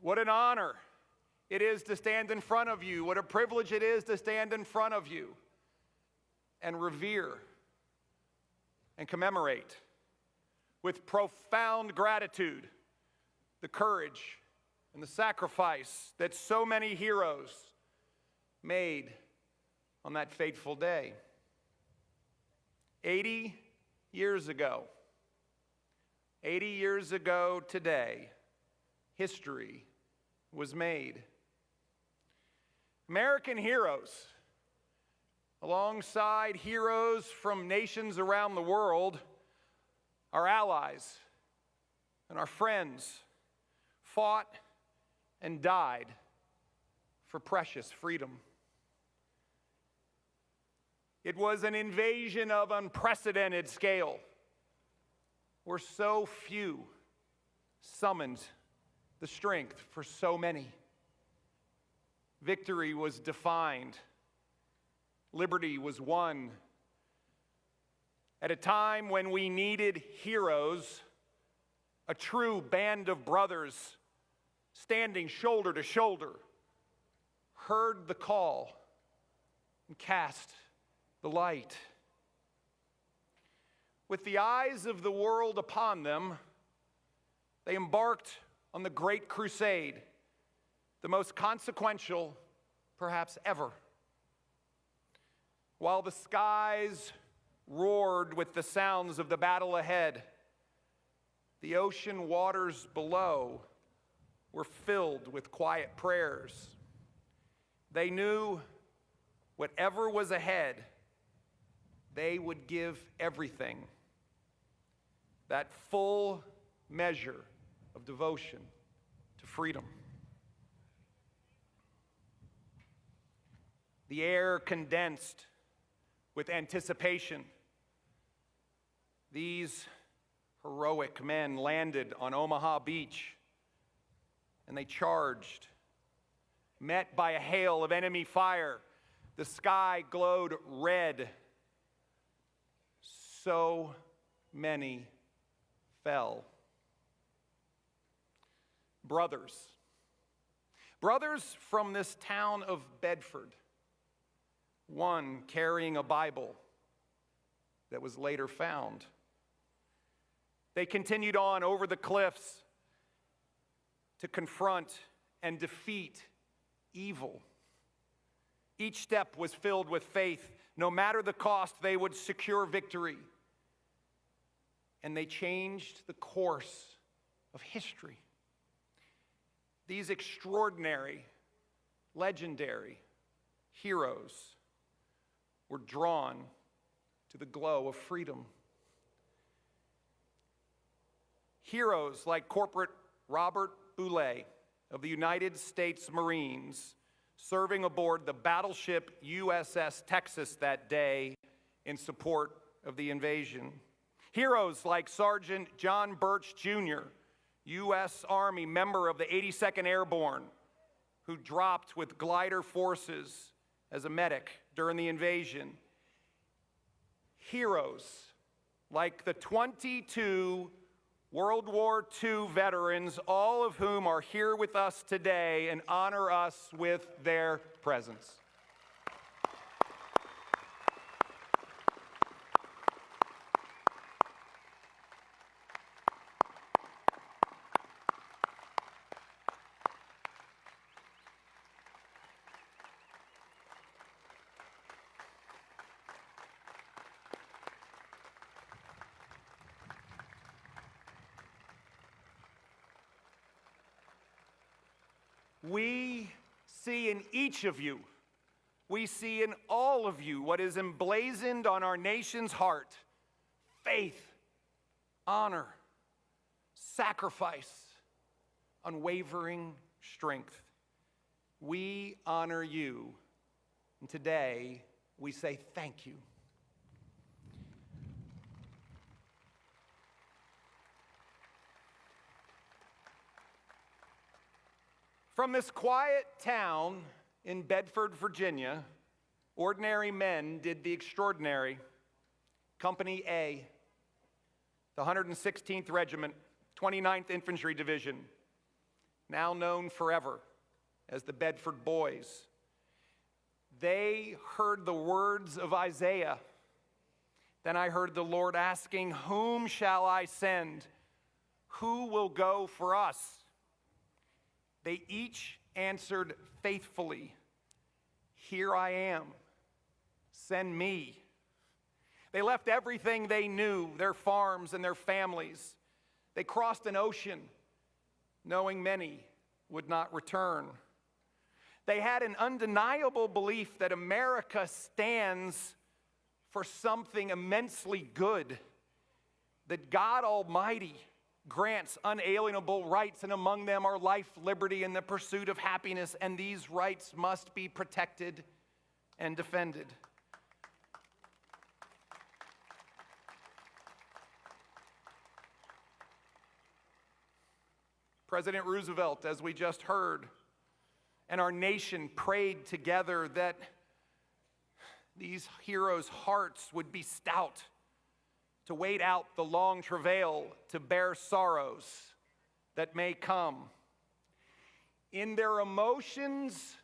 A: What an honor it is to stand in front of you. What a privilege it is to stand in front of you and revere and commemorate with profound gratitude the courage and the sacrifice that so many heroes made on that fateful day. 80 years ago today, history was made. American heroes, alongside heroes from nations around the world, our allies and our friends, fought and died for precious freedom. It was an invasion of unprecedented scale, where so few summoned the strength for so many. Victory was defined. Liberty was won. At a time when we needed heroes, a true band of brothers standing shoulder to shoulder, heard the call and cast the light. With the eyes of the world upon them, they embarked on the Great Crusade, the most consequential, perhaps ever. While the skies roared with the sounds of the battle ahead, the ocean waters below were filled with quiet prayers. They knew whatever was ahead, they would give everything. That full measure of devotion to freedom. the air condensed with anticipation. These heroic men landed on Omaha Beach, and they charged. Met by a hail of enemy fire, the sky glowed red. So many fell. Brothers from this town of Bedford, one carrying a Bible that was later found. They continued on over the cliffs to confront and defeat evil. Each step was filled with faith. No matter the cost, they would secure victory. And they changed the course of history. These extraordinary, legendary heroes were drawn to the glow of freedom. Heroes like Corporal Robert Boulay of the United States Marines, serving aboard the battleship USS Texas that day in support of the invasion. Heroes like Sergeant John Birch Jr., U.S. Army member of the 82nd Airborne, who dropped with glider forces as a medic during the invasion. Heroes like the 22 World War II veterans, all of whom are here with us today and honor us with their presence. We see in each of you, we see in all of you what is emblazoned on our nation's heart: faith, honor, sacrifice, unwavering strength. We honor you, and today we say thank you. From this quiet town in Bedford, Virginia, ordinary men did the extraordinary. Company A, the 116th Regiment, 29th Infantry Division, now known forever as the Bedford Boys. They heard the words of Isaiah. Then I heard the Lord asking, "Whom shall I send? Who will go for us?" They each answered faithfully, "Here I am, send me." They left everything they knew, their farms and their families. They crossed an ocean, knowing many would not return. They had an undeniable belief that America stands for something immensely good, that God Almighty grants unalienable rights, and among them are life, liberty, and the pursuit of happiness, and these rights must be protected and defended. President Roosevelt, as we just heard, and our nation prayed together that these heroes' hearts would be stout, to wait out the long travail, to bear sorrows that may come. In their emotions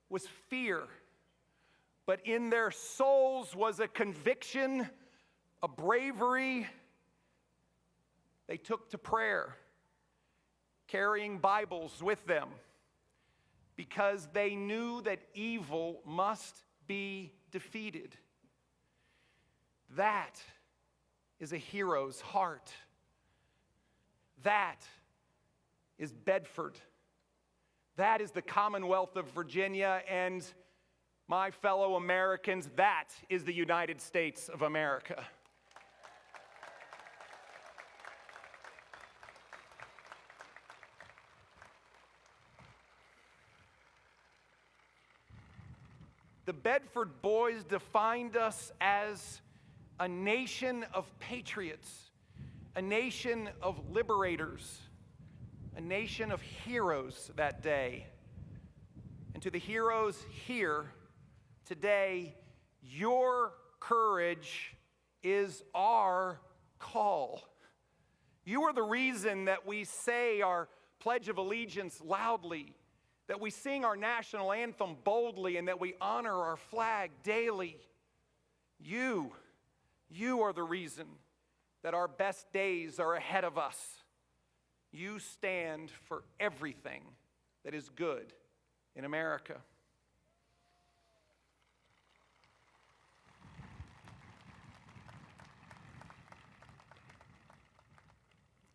A: was fear, but in their souls was a conviction, a bravery. They took to prayer, carrying Bibles with them, because they knew that evil must be defeated. That is a hero's heart. That is Bedford. That is the Commonwealth of Virginia, and my fellow Americans, that is the United States of America. the Bedford boys defined us as a nation of patriots, a nation of liberators, a nation of heroes that day. And to the heroes here today, your courage is our call. You are the reason that we say our Pledge of Allegiance loudly, that we sing our national anthem boldly, and that we honor our flag daily. You are the reason that our best days are ahead of us. You stand for everything that is good in America.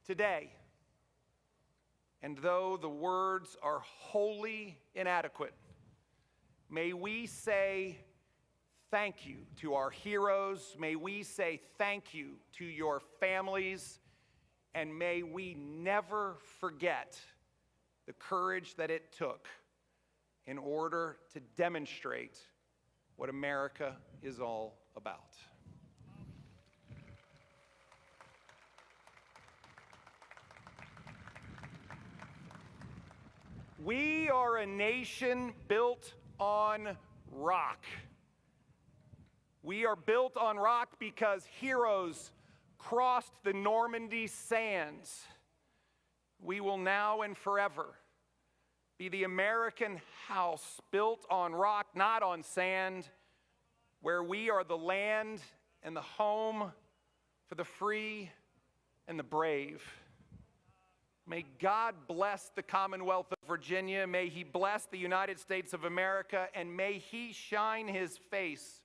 A: Today, and though the words are wholly inadequate, may we say thank you to our heroes, may we say thank you to your families, and may we never forget the courage that it took in order to demonstrate what America is all about. We are a nation built on rock. We are built on rock because heroes crossed the Normandy sands. We will now and forever be the American house built on rock, not on sand, where we are the land and the home for the free and the brave. May God bless the Commonwealth of Virginia. May He bless the United States of America, and may He shine His face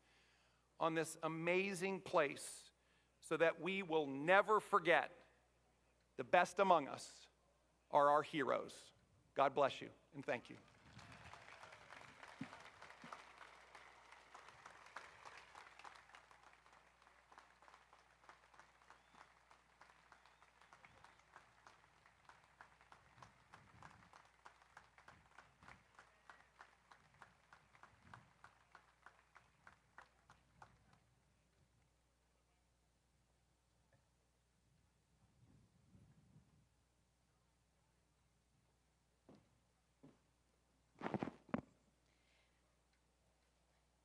A: on this amazing place so that we will never forget the best among us are our heroes. God bless you, and thank you.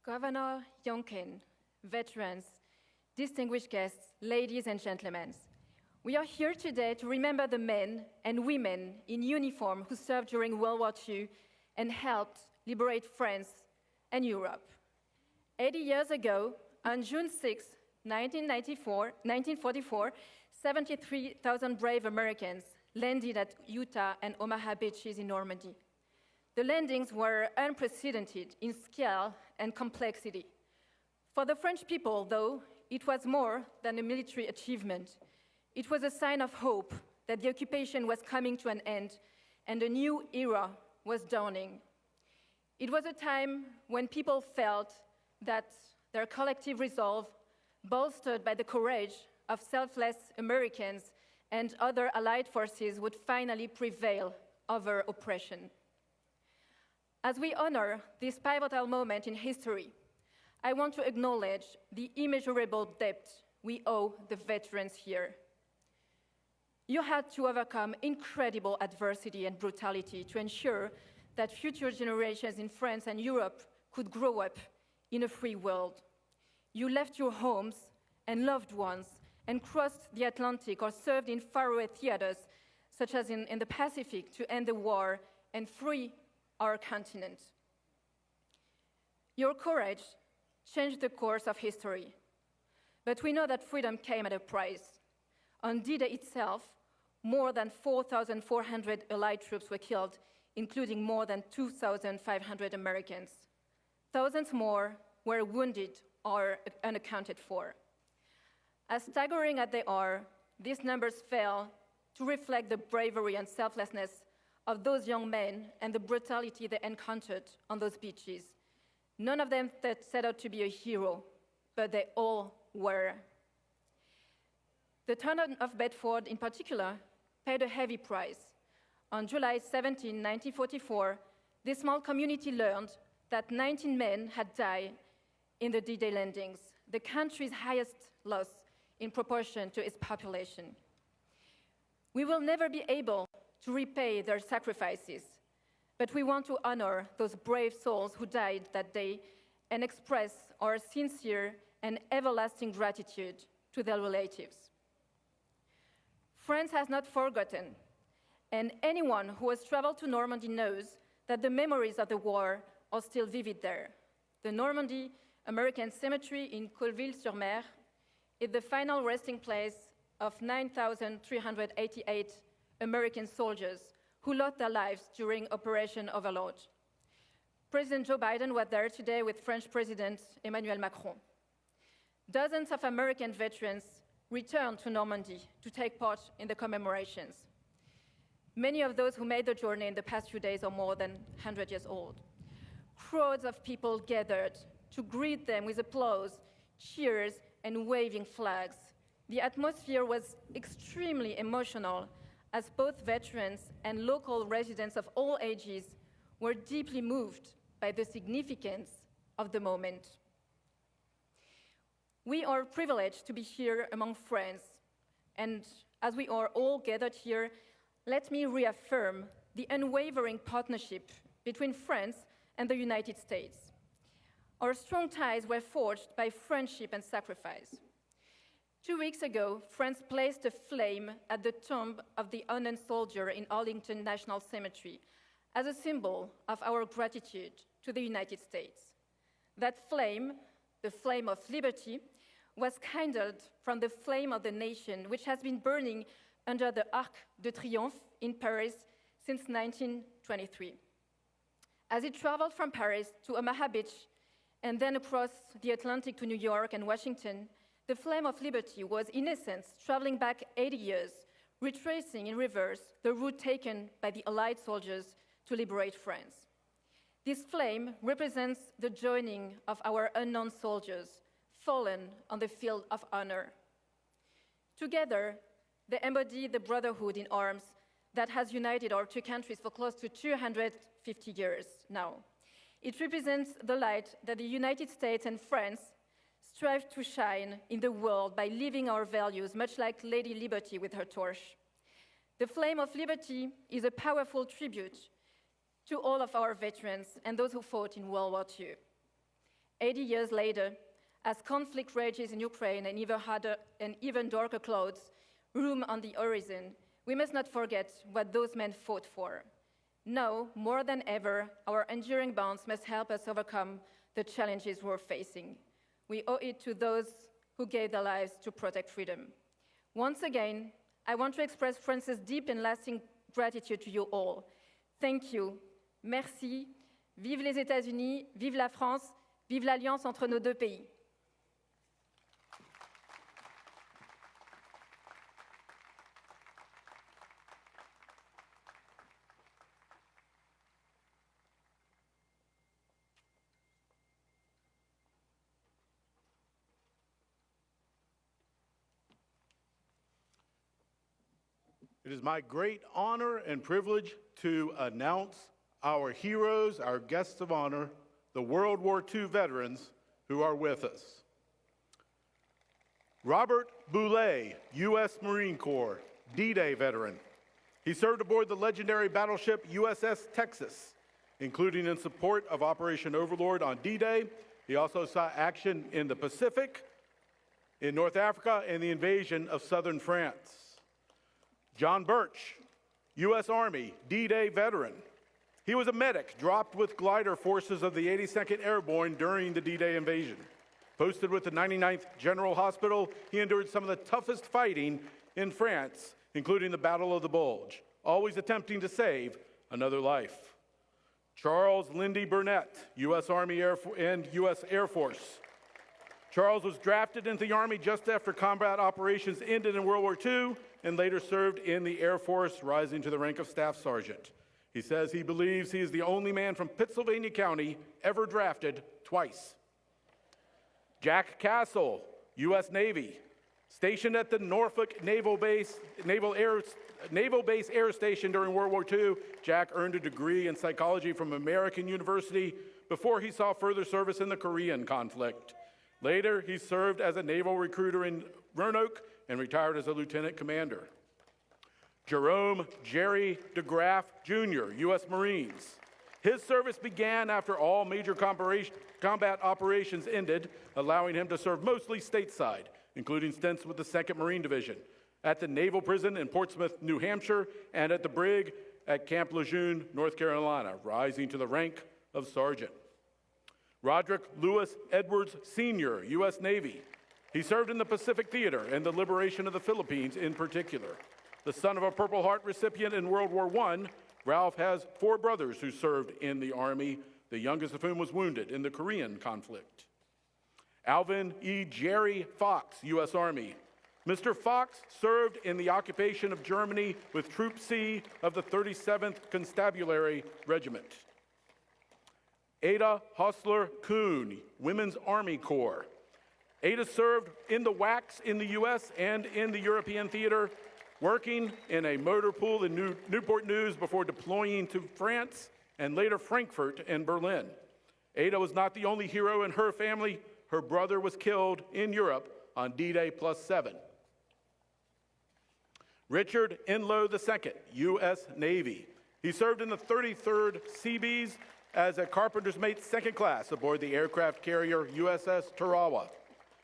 C: Governor Youngkin, veterans, distinguished guests, ladies and gentlemen, we are here today to remember the men and women in uniform who served during World War II and helped liberate France and Europe. 80 years ago, on June 6, 1944, 73,000 brave Americans landed at Utah and Omaha beaches in Normandy. The landings were unprecedented in scale and complexity. For the French people, though, it was more than a military achievement. It was a sign of hope that the occupation was coming to an end and a new era was dawning. It was a time when people felt that their collective resolve, bolstered by the courage of selfless Americans and other allied forces, would finally prevail over oppression. As we honor this pivotal moment in history, I want to acknowledge the immeasurable debt we owe the veterans here. You had to overcome incredible adversity and brutality to ensure that future generations in France and Europe could grow up in a free world. You left your homes and loved ones and crossed the Atlantic or served in faraway theaters, such as in the Pacific, to end the war and free our continent. Your courage changed the course of history, but we know that freedom came at a price. On D-Day itself, more than 4,400 Allied troops were killed, including more than 2,500 Americans. Thousands more were wounded or unaccounted for. As staggering as they are, these numbers fail to reflect the bravery and selflessness of those young men and the brutality they encountered on those beaches. None of them set out to be a hero, but they all were. The town of Bedford, in particular, paid a heavy price. On July 17, 1944, this small community learned that 19 men had died in the D-Day landings, the country's highest loss in proportion to its population. We will never be able to repay their sacrifices, but we want to honor those brave souls who died that day and express our sincere and everlasting gratitude to their relatives. France has not forgotten, and anyone who has traveled to Normandy knows that the memories of the war are still vivid there. The Normandy American Cemetery in Colville-sur-Mer is the final resting place of 9,388 American soldiers who lost their lives during Operation Overlord. President Joe Biden was there today with French President Emmanuel Macron. Dozens of American veterans returned to Normandy to take part in the commemorations. Many of those who made the journey in the past few days are more than 100 years old. Crowds of people gathered to greet them with applause, cheers, and waving flags. The atmosphere was extremely emotional as both veterans and local residents of all ages were deeply moved by the significance of the moment. We are privileged to be here among friends, and as we are all gathered here, let me reaffirm the unwavering partnership between France and the United States. Our strong ties were forged by friendship and sacrifice. 2 weeks ago, France placed a flame at the tomb of the unnamed soldier in Arlington National Cemetery as a symbol of our gratitude to the United States. That flame, the flame of liberty, was kindled from the flame of the nation, which has been burning under the Arc de Triomphe in Paris since 1923. As it traveled from Paris to Omaha Beach and then across the Atlantic to New York and Washington, the flame of liberty was, in essence, traveling back 80 years, retracing in reverse the route taken by the Allied soldiers to liberate France. This flame represents the joining of our unknown soldiers, fallen on the field of honor. Together, they embody the brotherhood in arms that has united our two countries for close to 250 years now. It represents the light that the United States and France strive to shine in the world by living our values, much like Lady Liberty with her torch. The flame of liberty is a powerful tribute to all of our veterans and those who fought in World War II. 80 years later, as conflict rages in Ukraine and even darker clouds loom on the horizon, we must not forget what those men fought for. Now, more than ever, our enduring bonds must help us overcome the challenges we're facing. We owe it to those who gave their lives to protect freedom. Once again, I want to express France's deep and lasting gratitude to you all. Thank you. Merci. Vive les États-Unis, vive la France, vive l'alliance entre nos deux pays.
U: It is my great honor and privilege to announce our heroes, our guests of honor, the World War II veterans who are with us. Robert Boulay, U.S. Marine Corps, D-Day veteran. He served aboard the legendary battleship USS Texas, including in support of Operation Overlord on D-Day. He also saw action in the Pacific, in North Africa, and the invasion of southern France. John Birch, U.S. Army, D-Day veteran. He was a medic dropped with glider forces of the 82nd Airborne during the D-Day invasion. Posted with the 99th General Hospital, he endured some of the toughest fighting in France, including the Battle of the Bulge, always attempting to save another life. Charles Lindy Burnett, U.S. Army and U.S. Air Force. Charles was drafted into the Army just after combat operations ended in World War II and later served in the Air Force, rising to the rank of Staff Sergeant. He says he believes he is the only man from Pittsylvania County ever drafted twice. Jack Castle, U.S. Navy, stationed at the Norfolk Naval Base Air Station during World War II. Jack earned a degree in psychology from American University, before he saw further service in the Korean conflict. Later, he served as a naval recruiter in Roanoke and retired as a lieutenant commander. Jerome Jerry DeGraff Jr., U.S. Marines. His service began after all major combat operations ended, allowing him to serve mostly stateside, including stints with the 2nd Marine Division, at the Naval Prison in Portsmouth, New Hampshire, and at the Brig at Camp Lejeune, North Carolina, rising to the rank of sergeant. Roderick Lewis Edwards Sr., U.S. Navy. He served in the Pacific Theater and the liberation of the Philippines in particular. The son of a Purple Heart recipient in World War I, Ralph has 4 brothers who served in the Army, the youngest of whom was wounded in the Korean conflict. Alvin E. Jerry Fox, U.S. Army. Mr. Fox served in the occupation of Germany with Troop C of the 37th Constabulary Regiment. Ada Hostler Kuhn, Women's Army Corps. Ada served in the WACs in the U.S. and in the European theater, working in a motor pool in Newport News before deploying to France and later Frankfurt and Berlin. Ada was not the only hero in her family. Her brother was killed in Europe on D-Day +7. Richard Enlow II, U.S. Navy. He served in the 33rd Seabees as a carpenter's mate 2nd class aboard the aircraft carrier USS Tarawa.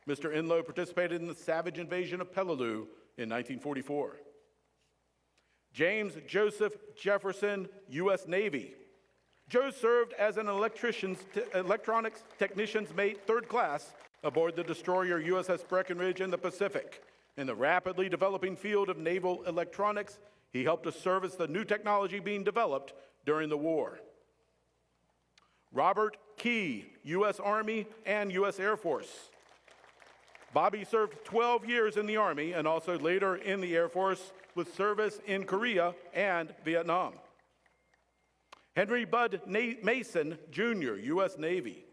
U: Mr. Enlow participated in the savage invasion of Peleliu in 1944. James Joseph Jefferson, U.S. Navy. Joe served as an electronics technician's mate 3rd class aboard the destroyer USS Breckinridge in the Pacific. In the rapidly developing field of naval electronics, he helped to service the new technology being developed during the war. Robert Key, U.S. Army and U.S. Air Force. Bobby served 12 years in the Army and also later in the Air Force with service in Korea and Vietnam. Henry Bud Mason, Jr., U.S. Navy.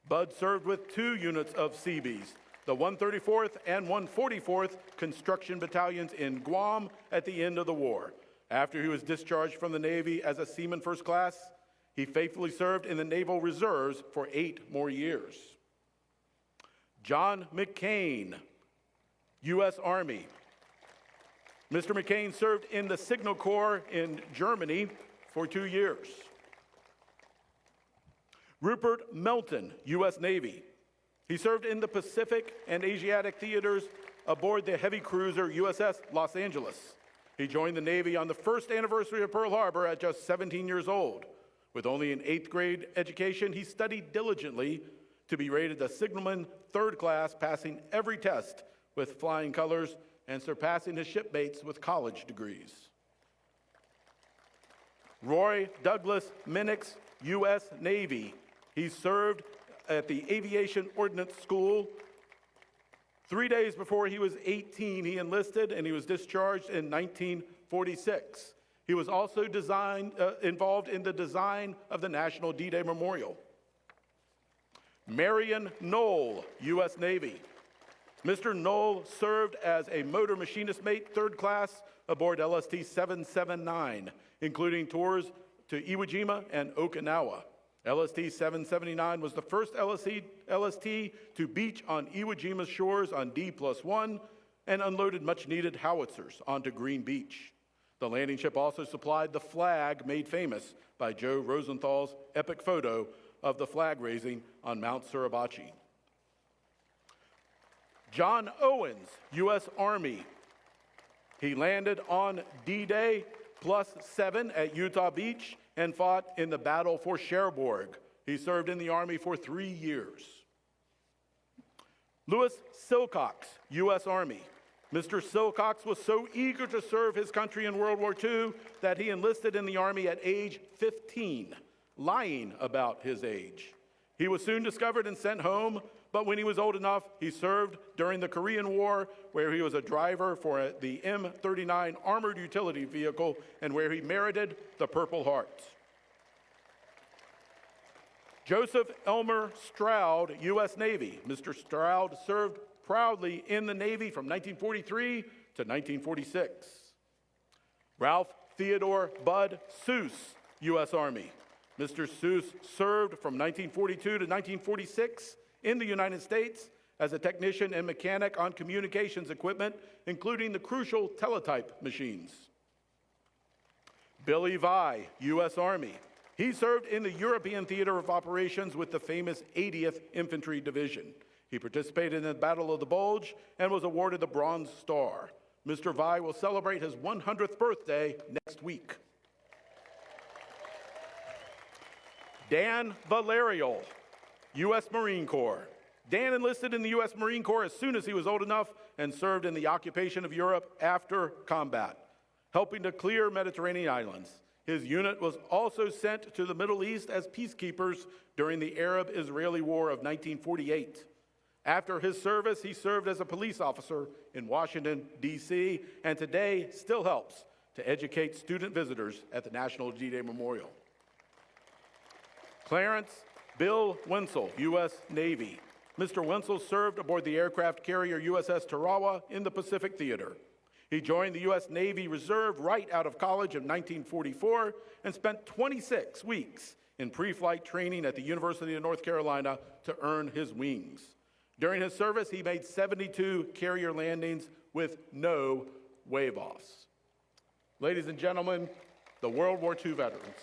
U: Bud served with 2 units of Seabees, the 134th and 144th Construction Battalions in Guam at the end of the war. After he was discharged from the Navy as a Seaman 1st Class, he faithfully served in the Naval Reserves for 8 more years. John McCain, U.S. Army. Mr. McCain served in the Signal Corps in Germany for 2 years. Rupert Melton, U.S. Navy. He served in the Pacific and Asiatic theaters aboard the heavy cruiser USS Los Angeles. He joined the Navy on the 1st anniversary of Pearl Harbor at just 17 years old. With only an 8th grade education, he studied diligently to be rated a signalman 3rd class, passing every test with flying colors and surpassing his shipmates with college degrees. Roy Douglas Minix, U.S. Navy. He served at the Aviation Ordnance School. 3 days before he was 18, he enlisted and he was discharged in 1946. He was also involved in the design of the National D-Day Memorial. Marion Knoll, U.S. Navy. Mr. Knoll served as a motor machinist mate 3rd class aboard LST 779, including tours to Iwo Jima and Okinawa. LST 779 was the first LST to beach on Iwo Jima's shores on D+1 and unloaded much-needed howitzers onto Green Beach. The landing ship also supplied the flag made famous by Joe Rosenthal's epic photo of the flag raising on Mount Suribachi. John Owens, U.S. Army. He landed on D-Day +7 at Utah Beach and fought in the battle for Cherbourg. He served in the Army for 3 years. Louis Silcox, U.S. Army. Mr. Silcox was so eager to serve his country in World War II that he enlisted in the Army at age 15, lying about his age. He was soon discovered and sent home, but when he was old enough, he served during the Korean War, where he was a driver for the M39 armored utility vehicle and where he merited the Purple Heart. Joseph Elmer Stroud, U.S. Navy. Mr. Stroud served proudly in the Navy from 1943 to 1946. Ralph Theodore Bud Seuss, U.S. Army. Mr. Seuss served from 1942 to 1946 in the United States as a technician and mechanic on communications equipment, including the crucial teletype machines. Billy Vi, U.S. Army. He served in the European Theater of Operations with the famous 80th Infantry Division. He participated in the Battle of the Bulge and was awarded the Bronze Star. Mr. Vi will celebrate his 100th birthday next week. Dan Valerial, U.S. Marine Corps. Dan enlisted in the U.S. Marine Corps as soon as he was old enough and served in the occupation of Europe after combat, helping to clear Mediterranean islands. His unit was also sent to the Middle East as peacekeepers during the Arab-Israeli War of 1948. After his service, he served as a police officer in Washington, D.C., and today still helps to educate student visitors at the National D-Day Memorial. Clarence Bill Wenzel, U.S. Navy. Mr. Wenzel served aboard the aircraft carrier USS Tarawa in the Pacific Theater. He joined the U.S. Navy Reserve right out of college in 1944 and spent 26 weeks in pre-flight training at the University of North Carolina to earn his wings. During his service, he made 72 carrier landings with no wave-offs. Ladies and gentlemen, the World War II veterans.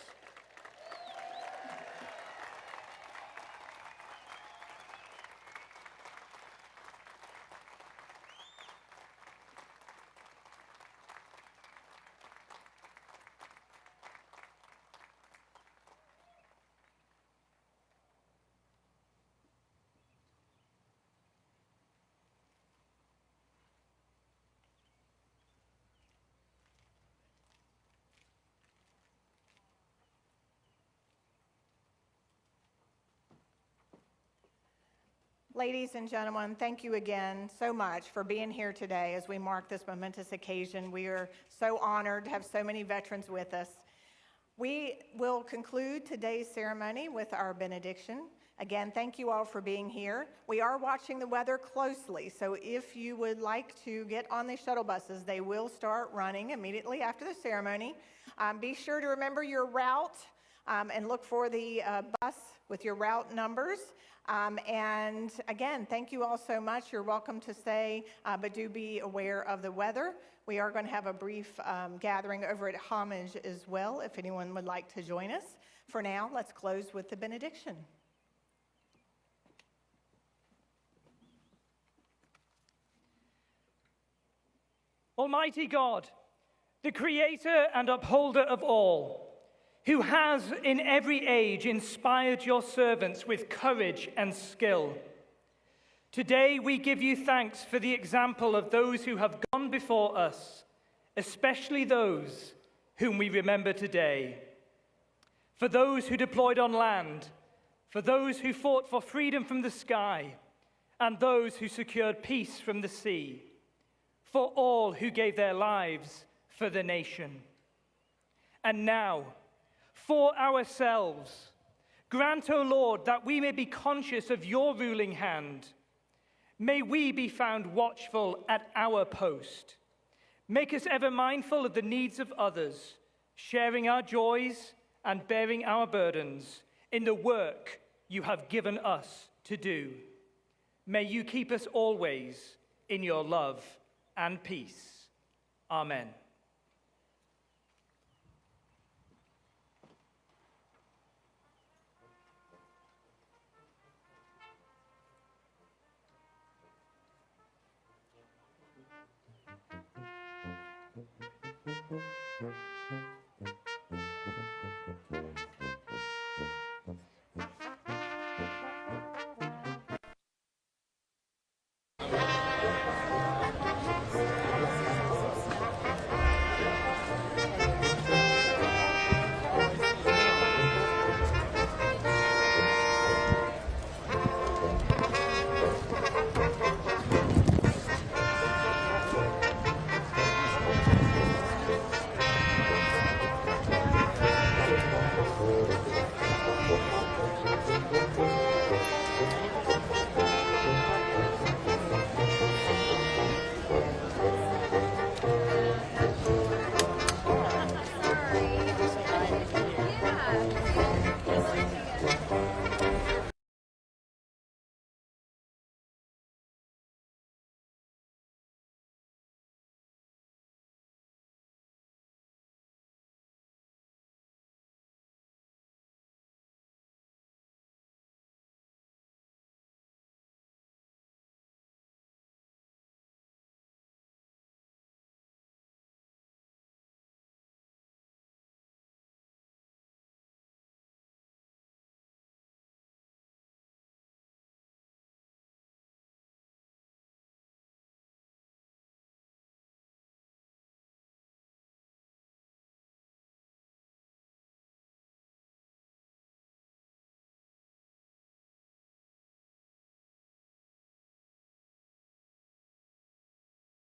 T: Ladies and gentlemen, thank you again so much for being here today as we mark this momentous occasion. We are so honored to have so many veterans with us. We will conclude today's ceremony with our benediction. Again, thank you all for being here. We are watching the weather closely, so if you would like to get on the shuttle buses, they will start running immediately after the ceremony. Be sure to remember your route and look for the bus with your route numbers. And again, thank you all so much. You're welcome to stay, but do be aware of the weather. We are going to have a brief gathering over at Homage as well, if anyone would like to join us. For now, let's close with the benediction.
B: Almighty God, the creator and upholder of all, who has in every age inspired your servants with courage and skill. Today we give you thanks for the example of those who have gone before us, especially those whom we remember today. For those who deployed on land, for those who fought for freedom from the sky, and those who secured peace from the sea, for all who gave their lives for the nation. And now, for ourselves, grant, O Lord, that we may be conscious of your ruling hand. May we be found watchful at our post. Make us ever mindful of the needs of others, sharing our joys and bearing our burdens in the work you have given us to do. May you keep us always in your love and peace. Amen.
E: Thank you.